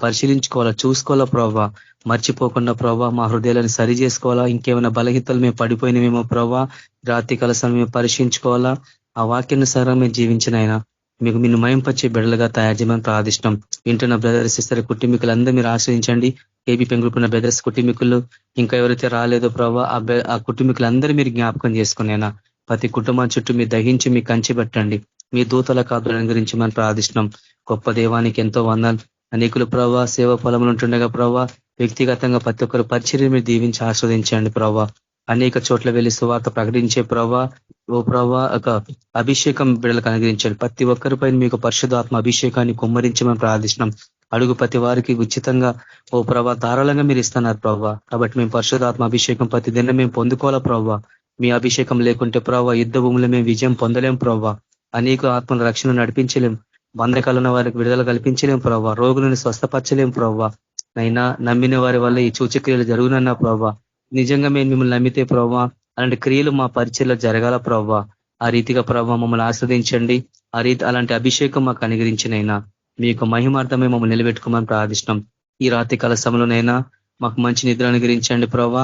పరిశీలించుకోవాలా, చూసుకోవాలా ప్రభా. మర్చిపోకుండా ప్రభా మా హృదయాలను సరి చేసుకోవాలా. ఇంకేమైనా బలహీనతలు మేము పడిపోయినమేమో ప్రభా, రాత్రి కలసాన్ని మేము పరీక్షించుకోవాలా. ఆ వాక్యానుసారం మేము జీవించినైనా మీకు మీరు మయంపరిచే బిడ్డలుగా తయారు చేయమని ప్రార్థిష్టం. వింటున్న బ్రదర్స్ సిస్టర్ కుటుంబీకులందరూ మీరు ఆశ్రయించండి. ఏబీ పెంగులున్న బ్రదర్స్ కుటుంబీకులు ఇంకా ఎవరైతే రాలేదో ప్రభావ ఆ కుటుంబీకులందరూ మీరు జ్ఞాపకం చేసుకునేనా. ప్రతి కుటుంబం చుట్టూ మీరు దహించి మీ కంచి పెట్టండి. మీ దూతల కాపులను గురించి మనం ప్రార్థిష్టం. గొప్ప దేవానికి ఎంతో వందాలు. అనేకులు ప్రభావ సేవ ఫలములు ఉంటుండగా ప్రభావ వ్యక్తిగతంగా ప్రతి ఒక్కరు పరిచర్య మీరు దీవించి ఆస్వాదించండి ప్రభావ. అనేక చోట్ల వెళ్ళి సువార్త ప్రకటించే ప్రభా, ఓ ప్రభా ఒక అభిషేకం బిడ్డలకు అనుగ్రహించండి. ప్రతి ఒక్కరిపై మీకు పరిశుద్ధాత్మ అభిషేకాన్ని కుమ్మరించమని ప్రార్థిస్తున్నాం. అడుగు ప్రతి వారికి ఉచితంగా ఓ ప్రభా ధారాళంగా మీరు ఇస్తున్నారు ప్రభా. కాబట్టి మేము పరిశుద్ధాత్మ అభిషేకం ప్రతి దినం మేము పొందుకోవాలా ప్రభా. మీ అభిషేకం లేకుంటే ప్రభా యుద్ధ భూములు మేము విజయం పొందలేం ప్రభా. అనేక ఆత్మల రక్షణ నడిపించలేం, బంధకాలున్న వారికి విడుదల కల్పించలేం ప్రభా, రోగులను స్వస్థపరచలేం ప్రభా. నైనా నమ్మిన వారి వల్ల ఈ సూచక్రియలు జరుగునన్నా ప్రభా. నిజంగా మేము మిమ్మల్ని నమ్మితే ప్రభావ అలాంటి క్రియలు మా పరిచయలో జరగాల ప్రభావ. ఆ రీతిగా ప్రభావ మమ్మల్ని ఆస్వాదించండి. అలాంటి అభిషేకం మాకు అనుగ్రహించినైనా మీ యొక్క మహిమార్థమే మమ్మల్ని నిలబెట్టుకోమని ప్రార్థిష్టం. ఈ రాత్రి కాల సమయంలోనైనా మాకు మంచి నిద్ర అనుగ్రహించండి ప్రభావ.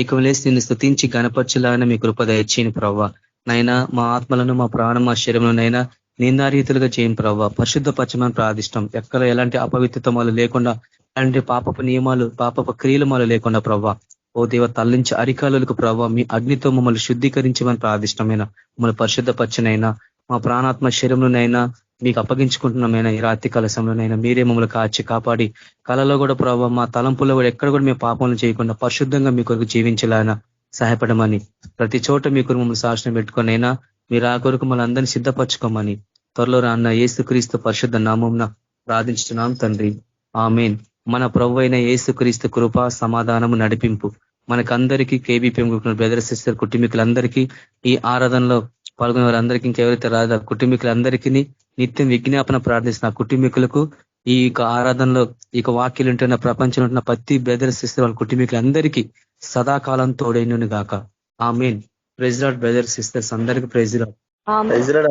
ఏకం లేసి నిన్ను స్తుతించి గణపరచులాగానే మీ కృప దయచేయండి ప్రభావ. నైనా మా ఆత్మలను మా ప్రాణం మా శరీరంలోనైనా నిందారీతులుగా చేయని ప్రభావ. పరిశుద్ధపరచమని ప్రార్థిష్టం. ఎక్కడ ఎలాంటి అపవిత్రత మాలు లేకుండా, అలాంటి పాపపు నియమాలు పాపపు క్రియలు మాలు లేకుండా ప్రభావ. ఓ దేవ తల్లించి అరికాలకు ప్రభావ మీ అగ్నితో మమ్మల్ని శుద్ధీకరించమని ప్రార్థిష్టమైన మమ్మల్ని పరిశుద్ధపరచనైనా మా ప్రాణాత్మ శరీరంలోనైనా మీకు అప్పగించుకుంటున్నామైనా ఈ రాత్రి కలశంలోనైనా మీరే మమ్మల్ని కాచి కాపాడి కళలో కూడా ప్రభావ మా తలంపులో కూడా ఎక్కడ కూడా మేము పాపంలో చేయకుండా పరిశుద్ధంగా మీ కొరకు జీవించాలైనా సహాయపడమని ప్రతి చోట మీ కొరకు మమ్మల్ని శాసనం పెట్టుకునైనా మీరు ఆ కొరకు మమ్మల్ని అందరినీ సిద్ధపరచుకోమని త్వరలో రాన్న యేసుక్రీస్తు పరిశుద్ధ నామంన ప్రార్థించుతున్నాం తండ్రి, ఆమేన్. మన ప్రభు అయిన యేసుక్రీస్తు కృప సమాధానము నడిపింపు మనకందరికీ కేబీపీఎం బ్రదర్ సిస్టర్ కుటుంబీకులందరికీ ఈ ఆరాధనలో పాల్గొనే వారందరికీ ఇంకెవరైతే రాదా కుటుంబీకులందరికీ నిత్యం విజ్ఞాపన ప్రార్థిస్తున్న కుటుంబీకులకు ఈ ఆరాధనలో ఈ వాక్యాలు ఉంటున్న ప్రపంచంలో ఉంటున్న ప్రతి బ్రదర్ సిస్టర్ వాళ్ళ కుటుంబీకులందరికీ సదాకాలం తోడైనను గాక. Amen. Praise lord brother sisters అందరికీ praise lord. Praise Lord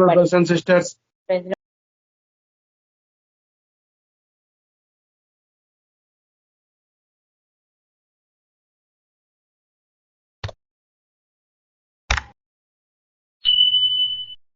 brothers and sisters.